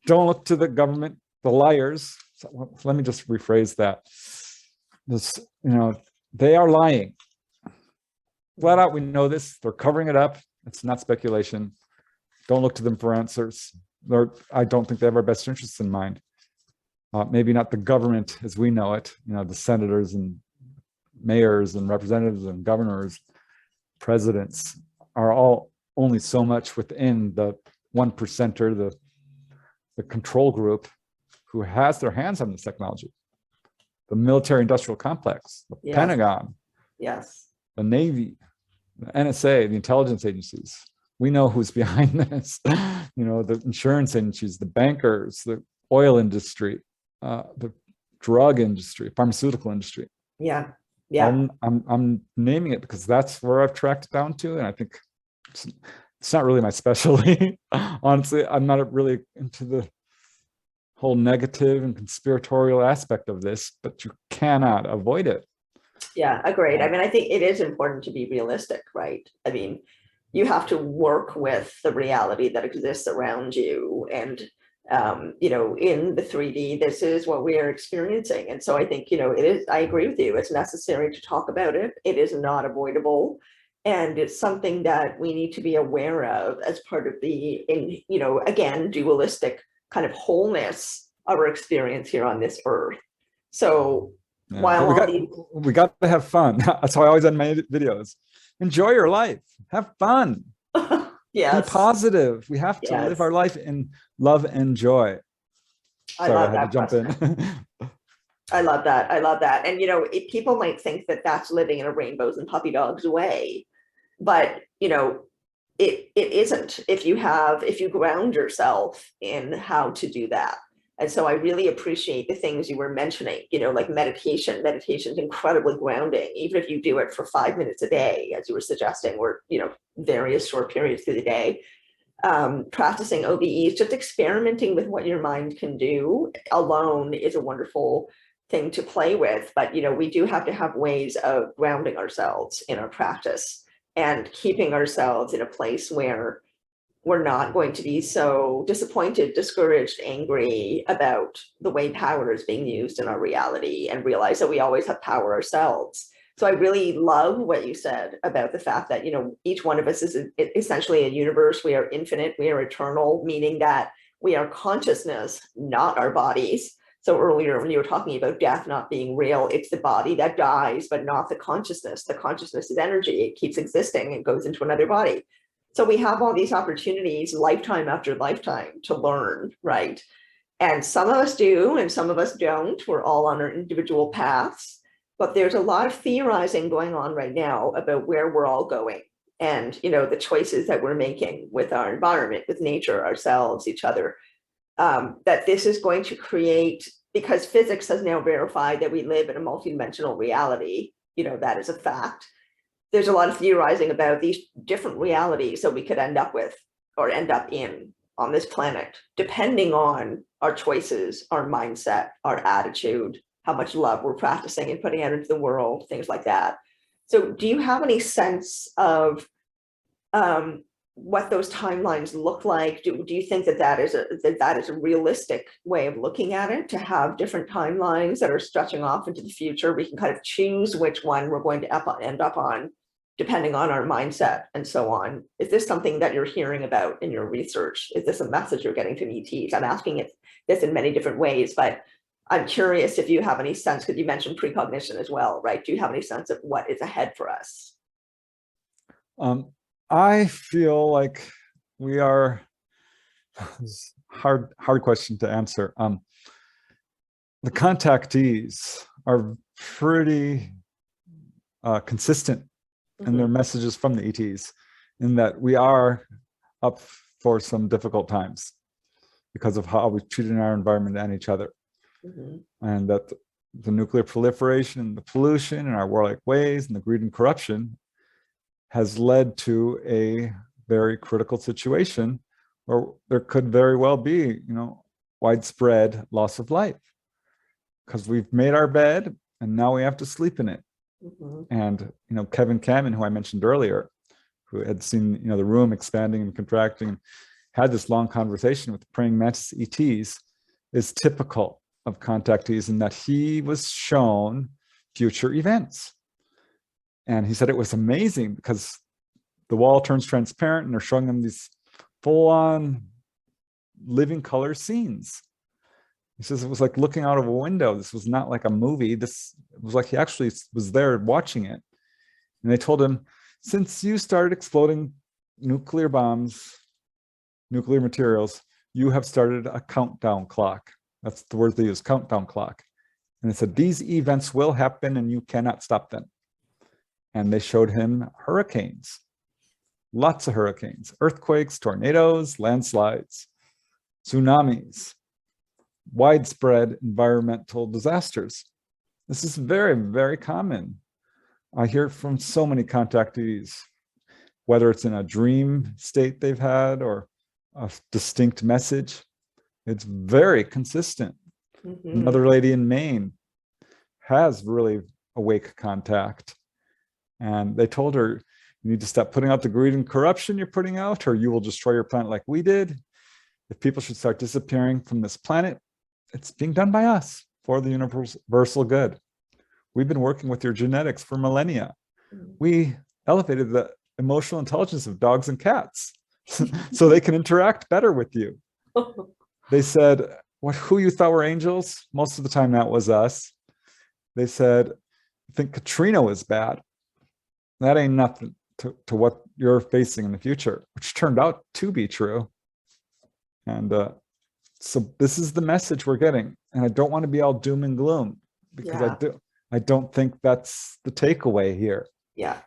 don't look to the government, the liars. So let me just rephrase that. This, you know, they are lying. Flat out, we know this. They're covering it up. It's not speculation. Don't look to them for answers. I don't think they have our best interests in mind. Maybe not the government as we know it. You know, the senators and mayors and representatives and governors, presidents are all only so much within the 1%er, the control group who has their hands on this technology. The military industrial complex, the Pentagon, the Navy, the NSA, the intelligence agencies. We know who's behind this. You know, the insurance agencies, the bankers, the oil industry, the drug industry, pharmaceutical industry. Yeah. I'm naming it because that's where I've tracked down to, and I think it's not really my specialty. Honestly, I'm not really into the whole negative and conspiratorial aspect of this, but you cannot avoid it. Yeah, agreed. I mean, I think it is important to be realistic, right? I mean, you have to work with the reality that exists around you, and you know, in the 3D, this is what we are experiencing. And so I think, you know, it is, I agree with you, it's necessary to talk about it. It is not avoidable. And it's something that we need to be aware of as part of the, you know, again, dualistic kind of wholeness of our experience here on this earth. So while we got to have fun. That's how I always end my videos. Enjoy your life. Have fun. Yes. Be positive. We have to live our life in love and joy. Sorry, I had to jump in. I love that. I love that. And, you know, people might think that that's living in a rainbows and puppy dogs way, but, you know, it isn't if you ground yourself in how to do that. And so I really appreciate the things you were mentioning, you know, like meditation. Meditation is incredibly grounding, even if you do it for 5 minutes a day, as you were suggesting, or, you know, various short periods through the day. Practicing OBEs, just experimenting with what your mind can do alone is a wonderful thing to play with. But, you know, we do have to have ways of grounding ourselves in our practice and keeping ourselves in a place where we're not going to be so disappointed, discouraged, angry about the way power is being used in our reality, and realize that we always have power ourselves. So I really love what you said about the fact that, you know, each one of us is essentially a universe. We are infinite, we are eternal, meaning that we are consciousness, not our bodies. So earlier when you were talking about death not being real, it's the body that dies, but not the consciousness. The consciousness is energy. It keeps existing and goes into another body. So we have all these opportunities lifetime after lifetime to learn, right? And some of us do, and some of us don't. We're all on our individual paths, but there's a lot of theorizing going on right now about where we're all going, and, you know, the choices that we're making with our environment, with nature, ourselves, each other, that this is going to create, because physics has now verified that we live in a multidimensional reality, you know, that is a fact. There's a lot of theorizing about these different realities that we could end up with or end up in on this planet, depending on our choices, our mindset, our attitude, how much love we're practicing and putting out into the world, things like that. So do you have any sense of what those timelines look like? Do you think that is a realistic way of looking at it, to have different timelines that are stretching off into the future? We can kind of choose which one we're going to end up on, depending on our mindset and so on. Is this something that you're hearing about in your research? Is this a message you're getting from ETs? I'm asking this in many different ways, but I'm curious if you have any sense, because you mentioned precognition as well, right? Do you have any sense of what is ahead for us? I feel like we are It's hard question to answer. The contactees are pretty consistent in their messages from the ETs, in that we are up for some difficult times because of how we treated our environment and each other, and that the nuclear proliferation and the pollution and our warlike ways and the greed and corruption has led to a very critical situation where there could very well be, widespread loss of life, because we've made our bed and now we have to sleep in it. And Kevin Cameron, who I mentioned earlier, who had seen the room expanding and contracting, had this long conversation with praying mantis ETs, is typical of contactees in that he was shown future events. And he said it was amazing because the wall turns transparent and they're showing them these full-on living color scenes. He says it was like looking out of a window. This was not like a movie. This was like he actually was there watching it. And they told him, since you started exploding nuclear bombs, nuclear materials, you have started a countdown clock. That's the word they use, countdown clock. And they said, these events will happen and you cannot stop them. And they showed him hurricanes, lots of hurricanes, earthquakes, tornadoes, landslides, tsunamis, widespread environmental disasters. This is very, very common. I hear from so many contactees, whether it's in a dream state they've had or a distinct message. It's very consistent. Another lady in Maine has really awake contact. And they told her, you need to stop putting out the greed and corruption you're putting out, or you will destroy your planet like we did. If people should start disappearing from this planet, it's being done by us for the universal good. We've been working with your genetics for millennia. We elevated the emotional intelligence of dogs and cats so they can interact better with you. They said, who you thought were angels? Most of the time that was us. They said, I think Katrina was bad. That ain't nothing to what you're facing in the future, which turned out to be true. And so this is the message we're getting. And I don't want to be all doom and gloom, because I don't think that's the takeaway here. Yeah.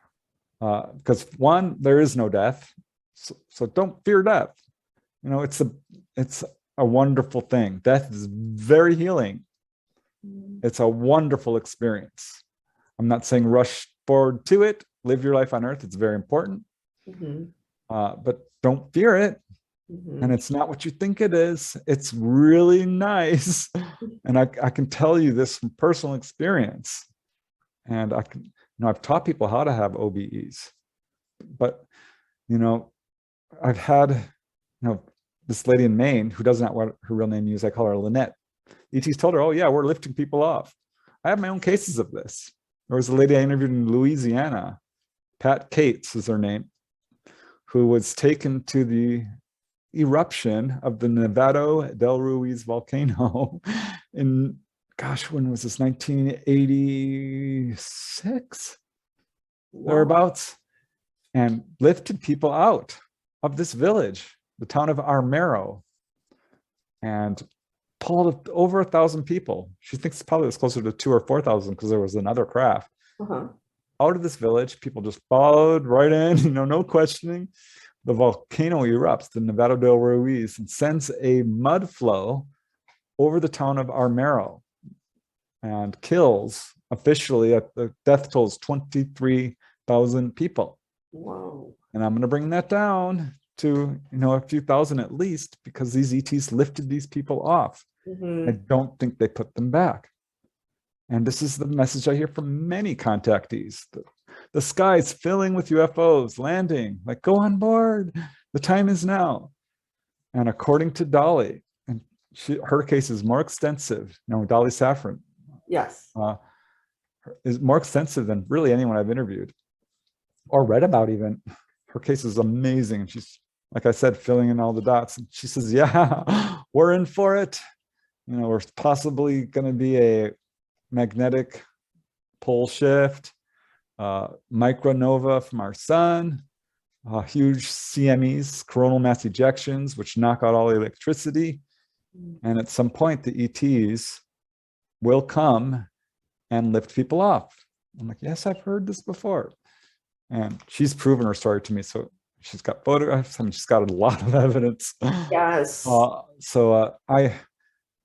Because one, there is no death. So don't fear death. It's a wonderful thing. Death is very healing. It's a wonderful experience. I'm not saying rush forward to it. Live your life on earth. It's very important. But don't fear it. And it's not what you think it is. It's really nice. And I can tell you this from personal experience. And I've taught people how to have OBEs. But, I've had, this lady in Maine who does not want her real name used. I call her Lynette. ET's told her, oh yeah, we're lifting people off. I have my own cases of this. There was a lady I interviewed in Louisiana, Pat Cates is her name, who was taken to the eruption of the Nevado del Ruiz volcano in, when was this, 1986? Thereabouts, and lifted people out of this village, the town of Armero, and pulled over 1,000 people. She thinks probably it was closer to 2,000 or 4,000 because there was another craft. Out of this village, people just followed right in, no questioning. The volcano erupts, the Nevado del Ruiz, and sends a mud flow over the town of Armero and kills, officially, at the death toll is 23,000 people. Whoa. And I'm going to bring that down to, a few thousand at least, because these ETs lifted these people off. I don't think they put them back. And this is the message I hear from many contactees. The sky's filling with UFOs landing, like, go on board. The time is now. And according to Dolly, and her case is more extensive, Dolly Saffron. Yes. Is more extensive than really anyone I've interviewed or read about even. Her case is amazing. And she's, like I said, filling in all the dots. And she says, yeah, we're in for it. We're possibly going to be a magnetic pole shift, micronova from our sun. huge CMEs, coronal mass ejections, which knock out all the electricity. And at some point, the ETs will come and lift people off. I'm like, yes, I've heard this before. And she's proven her story to me. So she's got photographs. I mean, she's got a lot of evidence. Yes.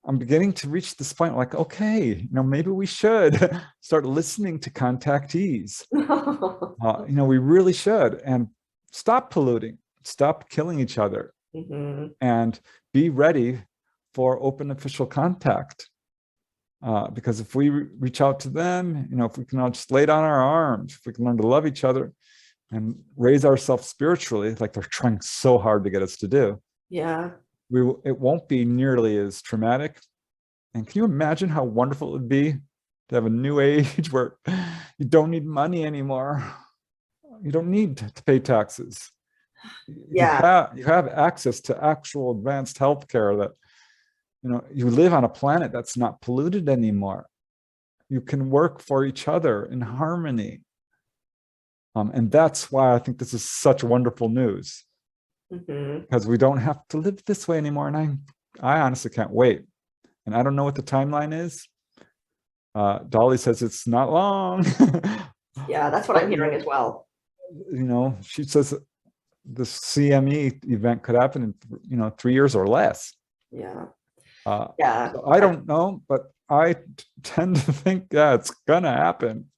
I'm beginning to reach this point, like, okay, maybe we should start listening to contactees. We really should, and stop polluting, stop killing each other, and be ready for open official contact. Because if we reach out to them, if we can all just lay down our arms, if we can learn to love each other and raise ourselves spiritually, like they're trying so hard to get us to do. Yeah. It won't be nearly as traumatic. And can you imagine how wonderful it would be to have a new age where you don't need money anymore? You don't need to pay taxes. Yeah. You have access to actual advanced healthcare that, you live on a planet that's not polluted anymore. You can work for each other in harmony. And that's why I think this is such wonderful news. Because we don't have to live this way anymore. And I honestly can't wait. And I don't know what the timeline is. Dolly says it's not long. Yeah, that's what I'm hearing as well. She says the CME event could happen in 3 years or less. Yeah. So I don't know, but I tend to think, it's gonna happen.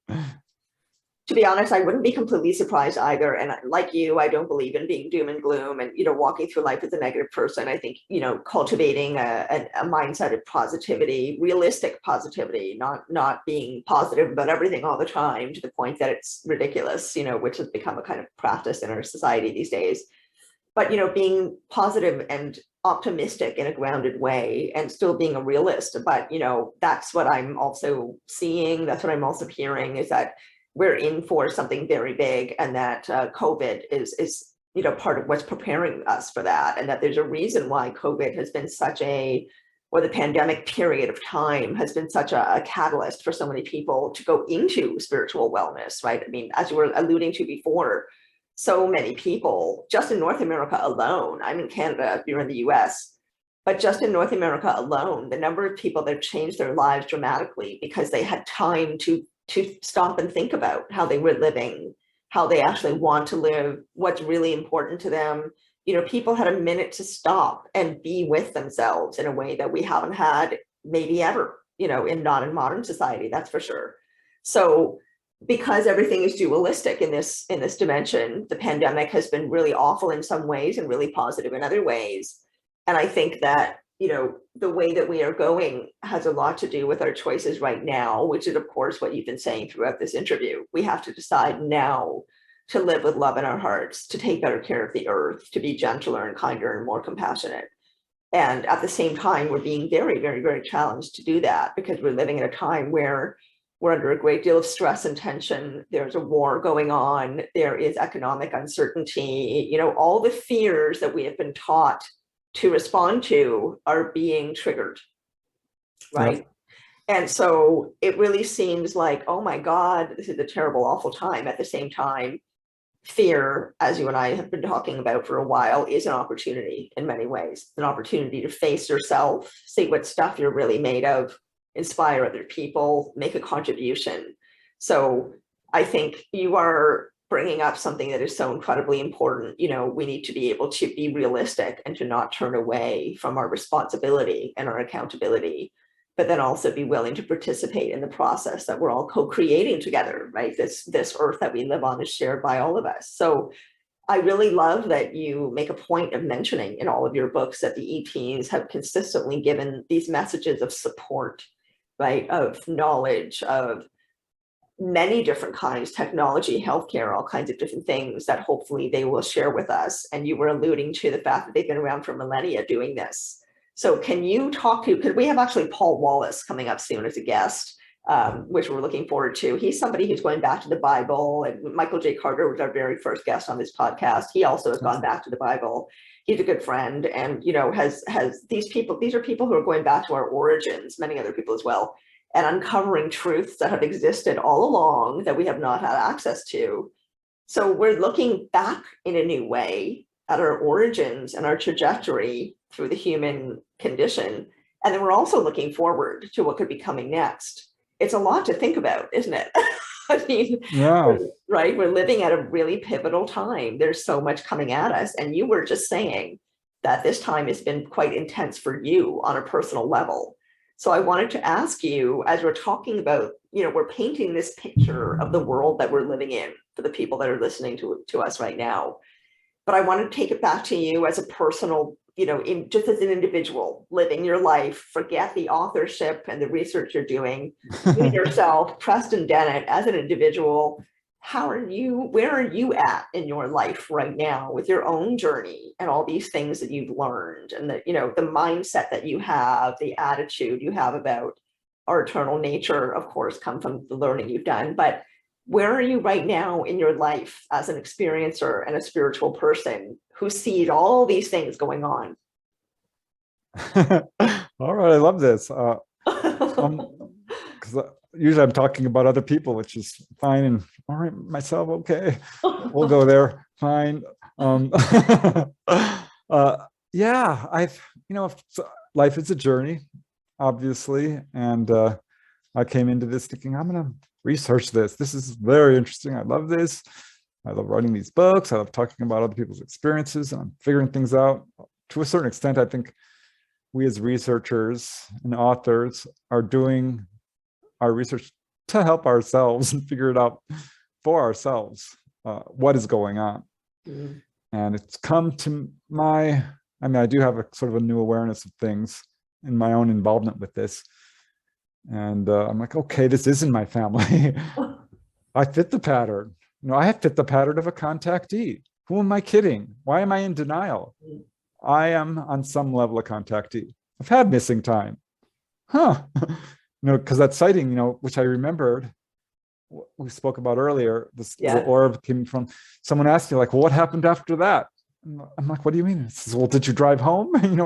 To be honest, I wouldn't be completely surprised either. And like you, I don't believe in being doom and gloom and, walking through life as a negative person. I think, cultivating a mindset of positivity, realistic positivity, not being positive about everything all the time to the point that it's ridiculous, which has become a kind of practice in our society these days. But, being positive and optimistic in a grounded way and still being a realist. But, that's what I'm also seeing. That's what I'm also hearing, is that we're in for something very big, and that COVID is part of what's preparing us for that, and that there's a reason why COVID has been or the pandemic period of time has been such a catalyst for so many people to go into spiritual wellness, right? I mean, as you were alluding to before, so many people just in North America alone, I'm in Canada, you're in the US, but just in North America alone, the number of people that have changed their lives dramatically because they had time to stop and think about how they were living, how they actually want to live, what's really important to them. People had a minute to stop and be with themselves in a way that we haven't had maybe ever, in modern society, that's for sure. So because everything is dualistic in this dimension, the pandemic has been really awful in some ways and really positive in other ways. And I think that the way that we are going has a lot to do with our choices right now, which is, of course, what you've been saying throughout this interview. We have to decide now to live with love in our hearts, to take better care of the earth, to be gentler and kinder and more compassionate. And at the same time, we're being very, very, very challenged to do that because we're living in a time where we're under a great deal of stress and tension. There's a war going on. There is economic uncertainty. All the fears that we have been taught to respond to are being triggered, right? Yep. And so it really seems like, oh my God, this is a terrible, awful time. At the same time, fear, as you and I have been talking about for a while, is an opportunity in many ways, an opportunity to face yourself, see what stuff you're really made of, inspire other people, make a contribution. So I think you are bringing up something that is so incredibly important. We need to be able to be realistic and to not turn away from our responsibility and our accountability, but then also be willing to participate in the process that we're all co-creating together, right? This earth that we live on is shared by all of us. So I really love that you make a point of mentioning in all of your books that the ETs have consistently given these messages of support, right? Of knowledge, of many different kinds, technology, healthcare, all kinds of different things that hopefully they will share with us. And you were alluding to the fact that they've been around for millennia doing this. So can you talk to, because we have actually Paul Wallace coming up soon as a guest, which we're looking forward to. He's somebody who's going back to the Bible, and Michael J. Carter was our very first guest on this podcast. He also has gone back to the Bible. He's a good friend, and has these are people who are going back to our origins, many other people as well, and uncovering truths that have existed all along that we have not had access to. So we're looking back in a new way at our origins and our trajectory through the human condition. And then we're also looking forward to what could be coming next. It's a lot to think about, isn't it? I mean, Yeah. right? We're living at a really pivotal time. There's so much coming at us. And you were just saying that this time has been quite intense for you on a personal level. So I wanted to ask you, as we're talking about, we're painting this picture of the world that we're living in for the people that are listening to us right now. But I want to take it back to you as a personal, just as an individual living your life, forget the authorship and the research you're doing. You yourself, Preston Dennett, as an individual, where are you at in your life right now with your own journey and all these things that you've learned, and the mindset that you have, the attitude you have about our eternal nature, of course, come from the learning you've done. But where are you right now in your life as an experiencer and a spiritual person who sees all these things going on? All right, I love this. Because usually I'm talking about other people, which is fine, and all right, myself, okay, we'll go there, fine. Yeah, life is a journey, obviously, and I came into this thinking I'm gonna research this. This is very interesting. I love this. I love writing these books. I love talking about other people's experiences, and I'm figuring things out. To a certain extent, I think we as researchers and authors are doing our research to help ourselves and figure it out for ourselves, what is going on. Mm. And it's come to I do have a sort of a new awareness of things in my own involvement with this. And I'm like, okay, this isn't my family. I fit the pattern. I have fit the pattern of a contactee. Who am I kidding? Why am I in denial? I am on some level a contactee. I've had missing time. Because that sighting, which I remembered, we spoke about earlier, this little orb came from, someone asked me, like, well, what happened after that? I'm like, what do you mean? It says, well, did you drive home? I'm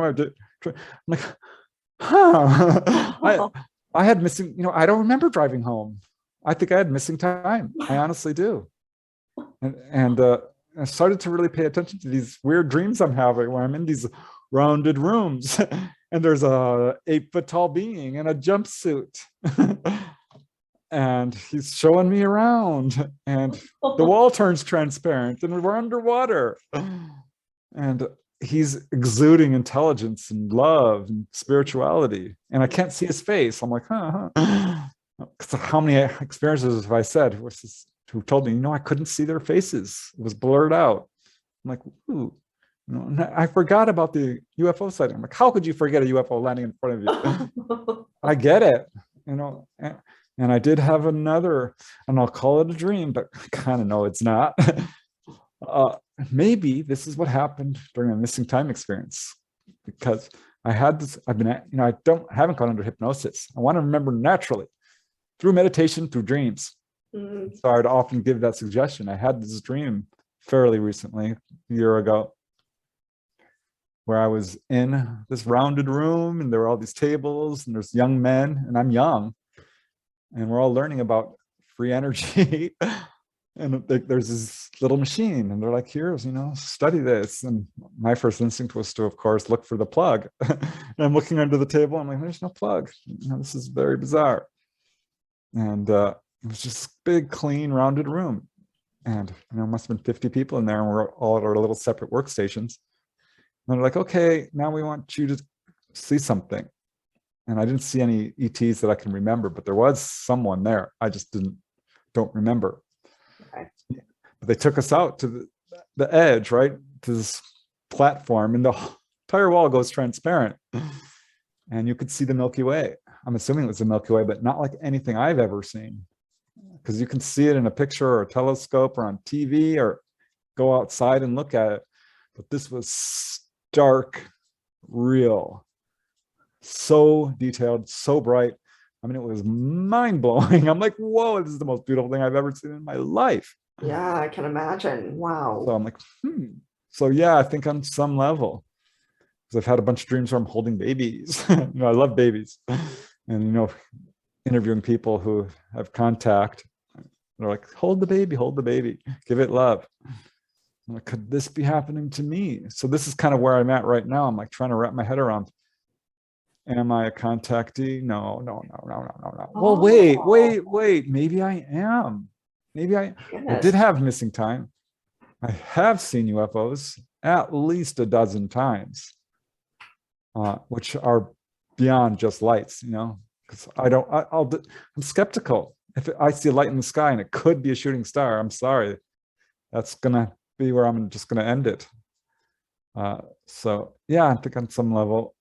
like, I had missing, I don't remember driving home. I think I had missing time. I honestly do. And I started to really pay attention to these weird dreams I'm having where I'm in these rounded rooms and there's a 8-foot tall being in a jumpsuit and he's showing me around and the wall turns transparent and we're underwater and he's exuding intelligence and love and spirituality and I can't see his face. I'm like, because how many experiences have I said who told me, I couldn't see their faces. It was blurred out. I'm like, ooh, I forgot about the UFO sighting. I'm like, how could you forget a UFO landing in front of you? I get it, and I did have another, and I'll call it a dream, but I kind of know it's not. Maybe this is what happened during a missing time experience, because I had this, I haven't gone under hypnosis. I want to remember naturally through meditation, through dreams. So I'd often give that suggestion. I had this dream fairly recently, a year ago, where I was in this rounded room and there were all these tables and there's young men and I'm young and we're all learning about free energy. And there's this little machine and they're like, here's, study this. And my first instinct was to, of course, look for the plug. And I'm looking under the table. I'm like, there's no plug. This is very bizarre. And it was just a big, clean, rounded room. And, must have been 50 people in there and we're all at our little separate workstations. And they're like, okay, now we want you to see something. And I didn't see any ETs that I can remember, but there was someone there. I just don't remember. Okay. But they took us out to the edge, right? To this platform and the entire wall goes transparent. And you could see the Milky Way. I'm assuming it was the Milky Way, but not like anything I've ever seen. Because you can see it in a picture or a telescope or on TV or go outside and look at it. But this was stark, real, so detailed, so bright. I mean, it was mind-blowing. I'm like, whoa, this is the most beautiful thing I've ever seen in my life. Yeah, I can imagine. Wow. So I'm like, So yeah, I think on some level, because I've had a bunch of dreams where I'm holding babies. I love babies. And, interviewing people who have contact They're like, hold the baby, give it love. I'm like, could this be happening to me? So this is kind of where I'm at right now. I'm like trying to wrap my head around, am I a contactee? No. Well, wait. Maybe I am. I did have missing time. I have seen UFOs at least a dozen times, which are beyond just lights, because I'm skeptical. If I see a light in the sky and it could be a shooting star, I'm sorry. That's going to be where I'm just going to end it. So yeah, I think on some level,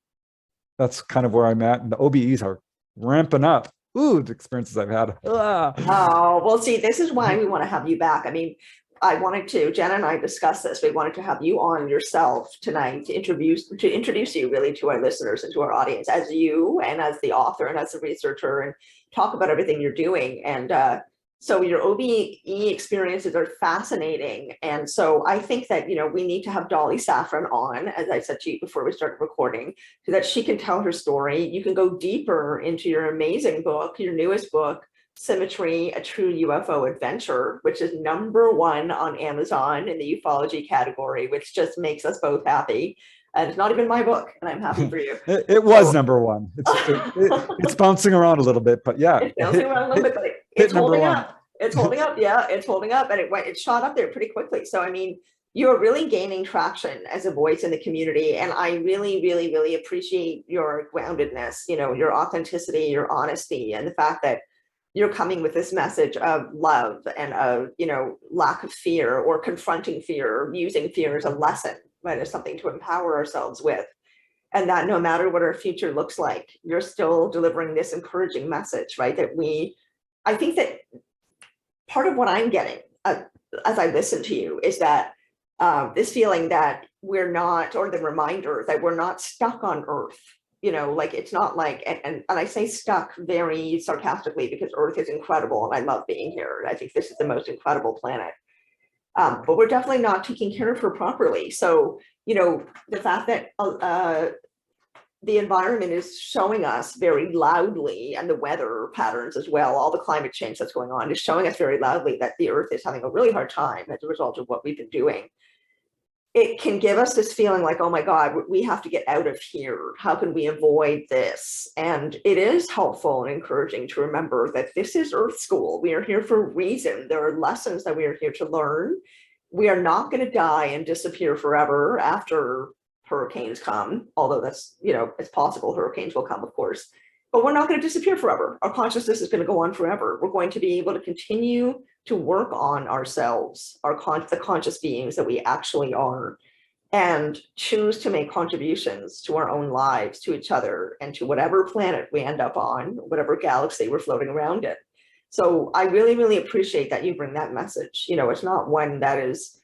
that's kind of where I'm at. And the OBEs are ramping up. Ooh, the experiences I've had. Oh, well, see, this is why we want to have you back. I mean, Jenna and I discussed this. We wanted to have you on yourself tonight to introduce you really to our listeners and to our audience as you and as the author and as the researcher, and talk about everything you're doing. And so your OBE experiences are fascinating. And so I think that, we need to have Dolly Saffron on, as I said to you before we started recording, so that she can tell her story. You can go deeper into your amazing book, your newest book, Symmetry, A True UFO Adventure, which is #1 on Amazon in the ufology category, which just makes us both happy. And it's not even my book, and I'm happy for you. It was #1. It's bouncing around a little bit, but yeah. It's bouncing around a little bit, but it's holding up. It's holding up. Yeah, it's holding up, and it shot up there pretty quickly. So, I mean, you're really gaining traction as a voice in the community. And I really, really, really appreciate your groundedness, your authenticity, your honesty, and the fact that you're coming with this message of love and of, lack of fear, or confronting fear, using fear as a lesson, right, as something to empower ourselves with. And that no matter what our future looks like, you're still delivering this encouraging message, right? I think that part of what I'm getting as I listen to you is that this feeling that we're not, or the reminder that we're not stuck on Earth. Like it's not like, and I say stuck very sarcastically, because Earth is incredible and I love being here. I think this is the most incredible planet. But we're definitely not taking care of her properly. So, the fact that the environment is showing us very loudly, and the weather patterns as well, all the climate change that's going on is showing us very loudly that the Earth is having a really hard time as a result of what we've been doing. It can give us this feeling like, oh my God, we have to get out of here. How can we avoid this? And it is helpful and encouraging to remember that this is Earth School. We are here for a reason. There are lessons that we are here to learn. We are not going to die and disappear forever after hurricanes come, although that's, it's possible hurricanes will come, of course. But we're not going to disappear forever. Our consciousness is going to go on forever. We're going to be able to continue to work on ourselves, the conscious beings that we actually are, and choose to make contributions to our own lives, to each other, and to whatever planet we end up on, whatever galaxy we're floating around in. So I really, really appreciate that you bring that message. It's not one that is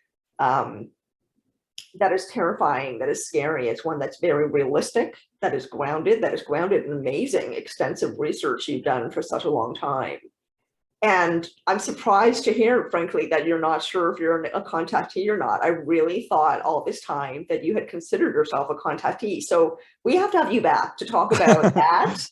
terrifying, that is scary. It's one that's very realistic, that is grounded in amazing, extensive research you've done for such a long time. And I'm surprised to hear, frankly, that you're not sure if you're a contactee or not. I really thought all this time that you had considered yourself a contactee. So we have to have you back to talk about that,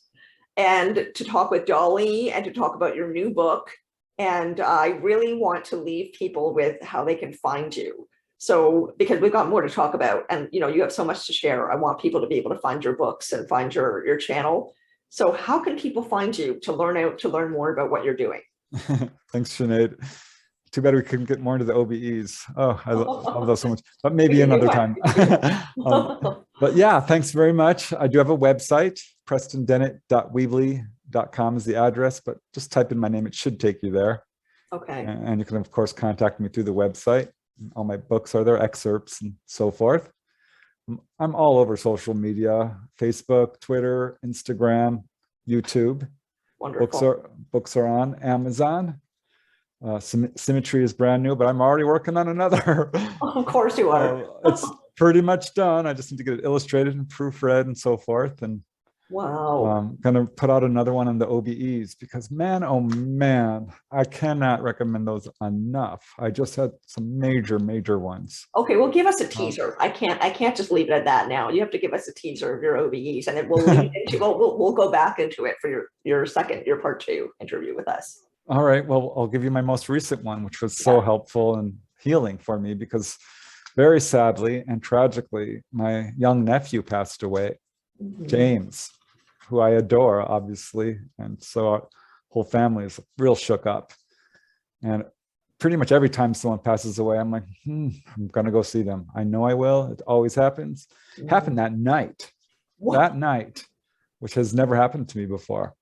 and to talk with Dolly, and to talk about your new book. And I really want to leave people with how they can find you. So, because we've got more to talk about, and you have so much to share. I want people to be able to find your books and find your channel. So how can people find you to learn more about what you're doing? Thanks, Sinead. Too bad we couldn't get more into the OBEs. Oh, I love those so much, but maybe another time. But yeah, thanks very much. I do have a website, prestondennett.weebly.com is the address, but just type in my name. It should take you there. Okay. And you can, of course, contact me through the website. All my books are there, excerpts and so forth. I'm all over social media, Facebook, Twitter, Instagram, YouTube. Wonderful. Books are on Amazon. Symmetry is brand new, but I'm already working on another. Of course you are. It's pretty much done. I just need to get it illustrated and proofread and so forth. And wow. I'm going to put out another one on the OBEs, because man, oh man, I cannot recommend those enough. I just had some major ones. Okay, well, give us a teaser. I can't just leave it at that now. You have to give us a teaser of your OBEs, and then we'll lead into we'll go back into it for your part 2 interview with us. All right. Well, I'll give you my most recent one, which was so helpful and healing for me because very sadly and tragically, my young nephew passed away, James, who I adore, obviously. And so our whole family is real shook up. And pretty much every time someone passes away, I'm like, I'm going to go see them. I know I will. It always happens. Happened that night, which has never happened to me before.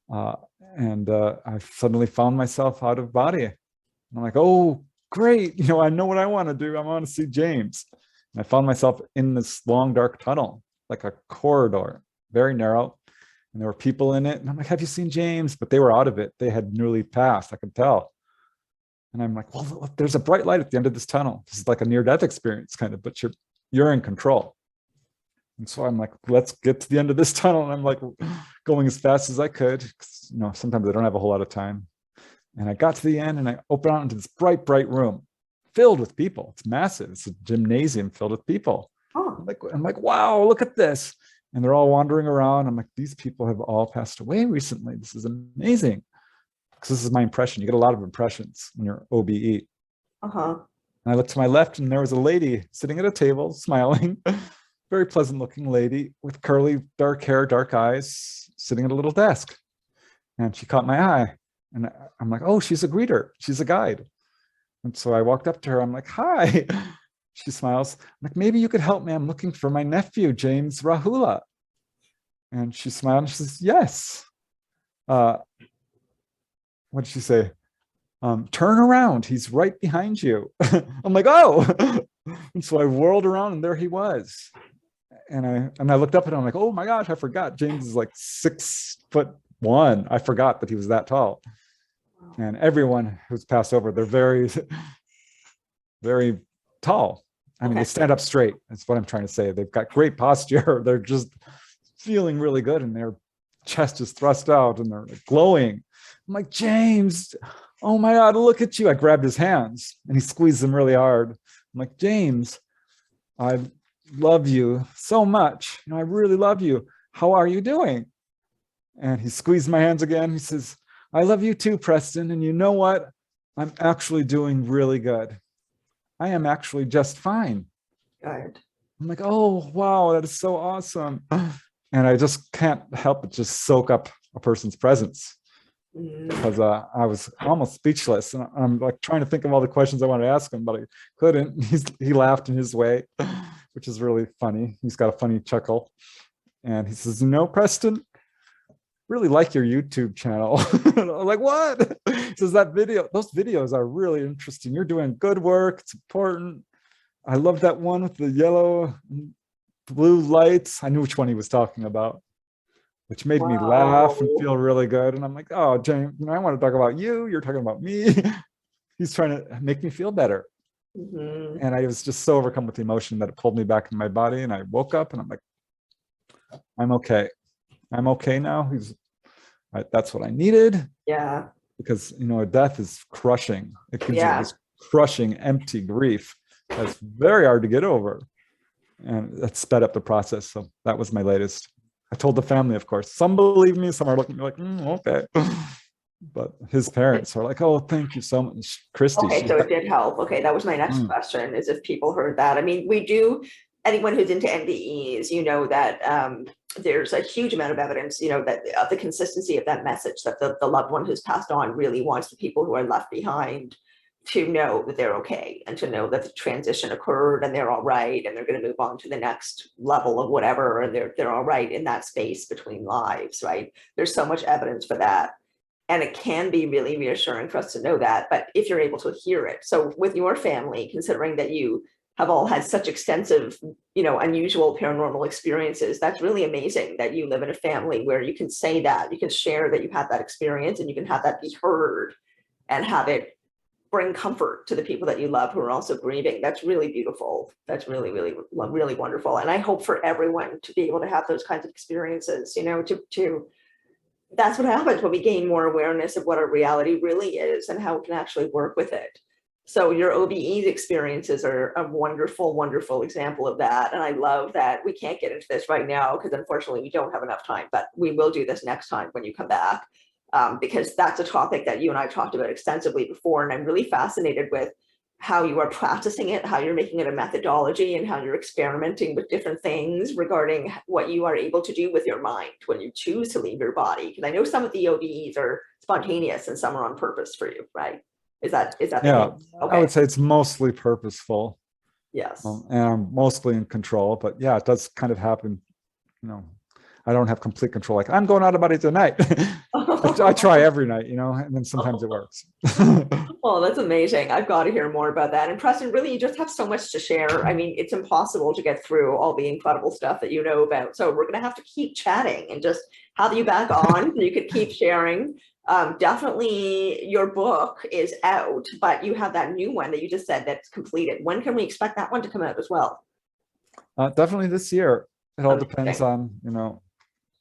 I suddenly found myself out of body. And I'm like, oh, great. I know what I want to do. I want to see James. And I found myself in this long, dark tunnel, like a corridor, very narrow. And there were people in it. And I'm like, have you seen James? But they were out of it. They had nearly passed. I could tell. And I'm like, well, there's a bright light at the end of this tunnel. This is like a near-death experience kind of, but you're in control. And so I'm like, let's get to the end of this tunnel. And I'm like going as fast as I could. Sometimes I don't have a whole lot of time. And I got to the end and I opened out into this bright, bright room filled with people. It's massive. It's a gymnasium filled with people. Oh. I'm like, wow, look at this. And they're all wandering around. I'm like, these people have all passed away recently. This is amazing. Because this is my impression. You get a lot of impressions when you're OBE. And I looked to my left and there was a lady sitting at a table smiling. Very pleasant looking lady with curly dark hair, dark eyes, sitting at a little desk. And she caught my eye. And I'm like, oh, she's a greeter. She's a guide. And so I walked up to her. I'm like, hi. She smiles. I'm like, maybe you could help me. I'm looking for my nephew, James Rahula. And she smiled and she says, yes. What did she say? Turn around. He's right behind you. I'm like, oh. And so I whirled around and there he was. And I looked up at him. I'm like, oh my gosh, I forgot. James is like 6'1". I forgot that he was that tall. And everyone who's passed over, they're very, very tall. I mean, they stand up straight. That's what I'm trying to say. They've got great posture. They're just feeling really good and their chest is thrust out and they're glowing. I'm like, James, oh my God, look at you. I grabbed his hands and he squeezed them really hard. I'm like, James, I love you so much. I really love you. How are you doing? And he squeezed my hands again. He says, I love you too, Preston. And you know what? I'm actually doing really good. I am actually just fine. Good. I'm like, oh, wow, that is so awesome. And I just can't help but just soak up a person's presence. Because I was almost speechless. And I'm like trying to think of all the questions I wanted to ask him, but I couldn't. He laughed in his way, which is really funny. He's got a funny chuckle. And he says, Preston, really like your YouTube channel. I'm like, what? He says, those videos are really interesting. You're doing good work. It's important. I love that one with the yellow and blue lights. I knew which one he was talking about, which made me laugh and feel really good. And I'm like, oh, James, I want to talk about you. You're talking about me. He's trying to make me feel better. And I was just so overcome with the emotion that it pulled me back in my body. And I woke up and I'm like, I'm okay. I'm okay now. That's what I needed. Yeah. Because, death is crushing. It gives you this crushing, empty grief that's very hard to get over. And that sped up the process. So that was my latest. I told the family, of course. Some believe me, some are looking at me like, okay. But his parents are like, oh, thank you so much, Christy. Okay, so it did help. Okay, that was my next question, is if people heard that. I mean, we do, anyone who's into NDEs, that there's a huge amount of evidence, that of the consistency of that message, that the loved one who's passed on really wants the people who are left behind to know that they're okay and to know that the transition occurred and they're all right and they're going to move on to the next level of whatever, and they're all right in that space between lives, right? There's so much evidence for that. And it can be really reassuring for us to know that, but if you're able to hear it. So with your family, considering that you have all had such extensive, unusual paranormal experiences, that's really amazing that you live in a family where you can say that, you can share that you had that experience and you can have that be heard and have it bring comfort to the people that you love who are also grieving. That's really beautiful. That's really, really, really wonderful. And I hope for everyone to be able to have those kinds of experiences, that's what happens when we gain more awareness of what our reality really is and how we can actually work with it. So your OBE's experiences are a wonderful, wonderful example of that. And I love that we can't get into this right now because unfortunately we don't have enough time, but we will do this next time when you come back. because that's a topic that you and I talked about extensively before. And I'm really fascinated with how you are practicing it, how you're making it a methodology, and how you're experimenting with different things regarding what you are able to do with your mind when you choose to leave your body. Because I know some of the OBEs are spontaneous and some are on purpose for you, right? Is that the Yeah, case? Okay. I would say it's mostly purposeful. Yes. And I'm mostly in control, but yeah, it does kind of happen. I don't have complete control. Like, I'm going out of body tonight. I try every night, and then sometimes it works. Well, that's amazing. I've got to hear more about that. And Preston, really, you just have so much to share. I mean, it's impossible to get through all the incredible stuff that you know about. So we're going to have to keep chatting and just have you back on so you could keep sharing. Definitely your book is out, but you have that new one that you just said that's completed. When can we expect that one to come out as well? Definitely this year. It all depends on,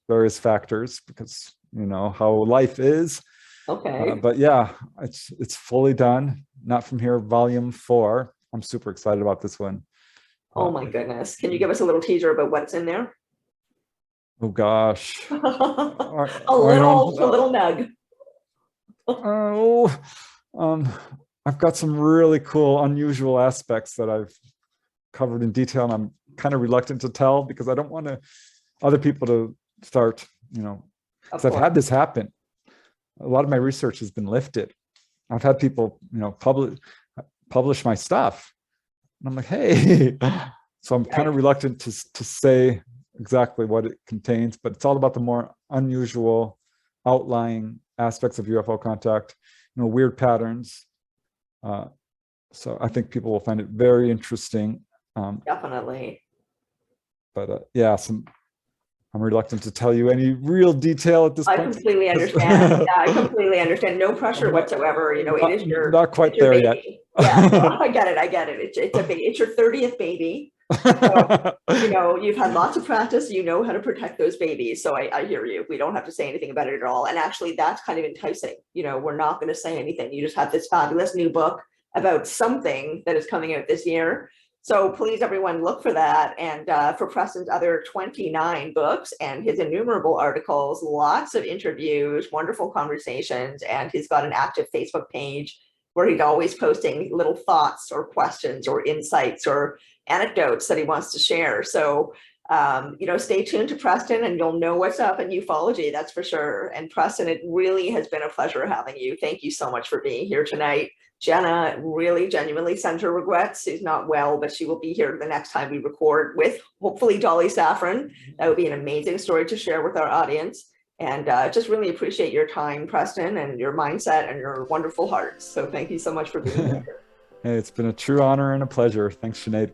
various factors, because how life is. Okay. But yeah, it's fully done. Not From Here, Volume 4. I'm super excited about this one. Oh my goodness. Can you give us a little teaser about what's in there? Oh gosh. a little nug. Oh, I've got some really cool, unusual aspects that I've covered in detail, and I'm kind of reluctant to tell because I don't want other people to start, because I've had this happen. A lot of my research has been lifted. I've had people, publish my stuff, and I'm like, hey. So I'm kind of reluctant to say exactly what it contains, but it's all about the more unusual, outlying aspects of UFO contact, weird patterns. So I think people will find it very interesting. Definitely. But yeah, I'm reluctant to tell you any real detail at this point. I completely understand. Yeah, I completely understand. No pressure whatsoever. It is your not quite there yet. Yeah, no, I get it. It's your 30th baby. So, you've had lots of practice. You know how to protect those babies. So I hear you. We don't have to say anything about it at all. And actually, that's kind of enticing. We're not going to say anything. You just have this fabulous new book about something that is coming out this year. So please, everyone, look for that. And for Preston's other 29 books and his innumerable articles, lots of interviews, wonderful conversations. And he's got an active Facebook page where he's always posting little thoughts or questions or insights or anecdotes that he wants to share. So, stay tuned to Preston and you'll know what's up in ufology, that's for sure. And Preston, it really has been a pleasure having you. Thank you so much for being here tonight. Jenna really genuinely sends her regrets. She's not well, but she will be here the next time we record with hopefully Dolly Saffron. That would be an amazing story to share with our audience. And just really appreciate your time, Preston, and your mindset and your wonderful heart. So thank you so much for being here. Hey, it's been a true honor and a pleasure. Thanks, Sinead.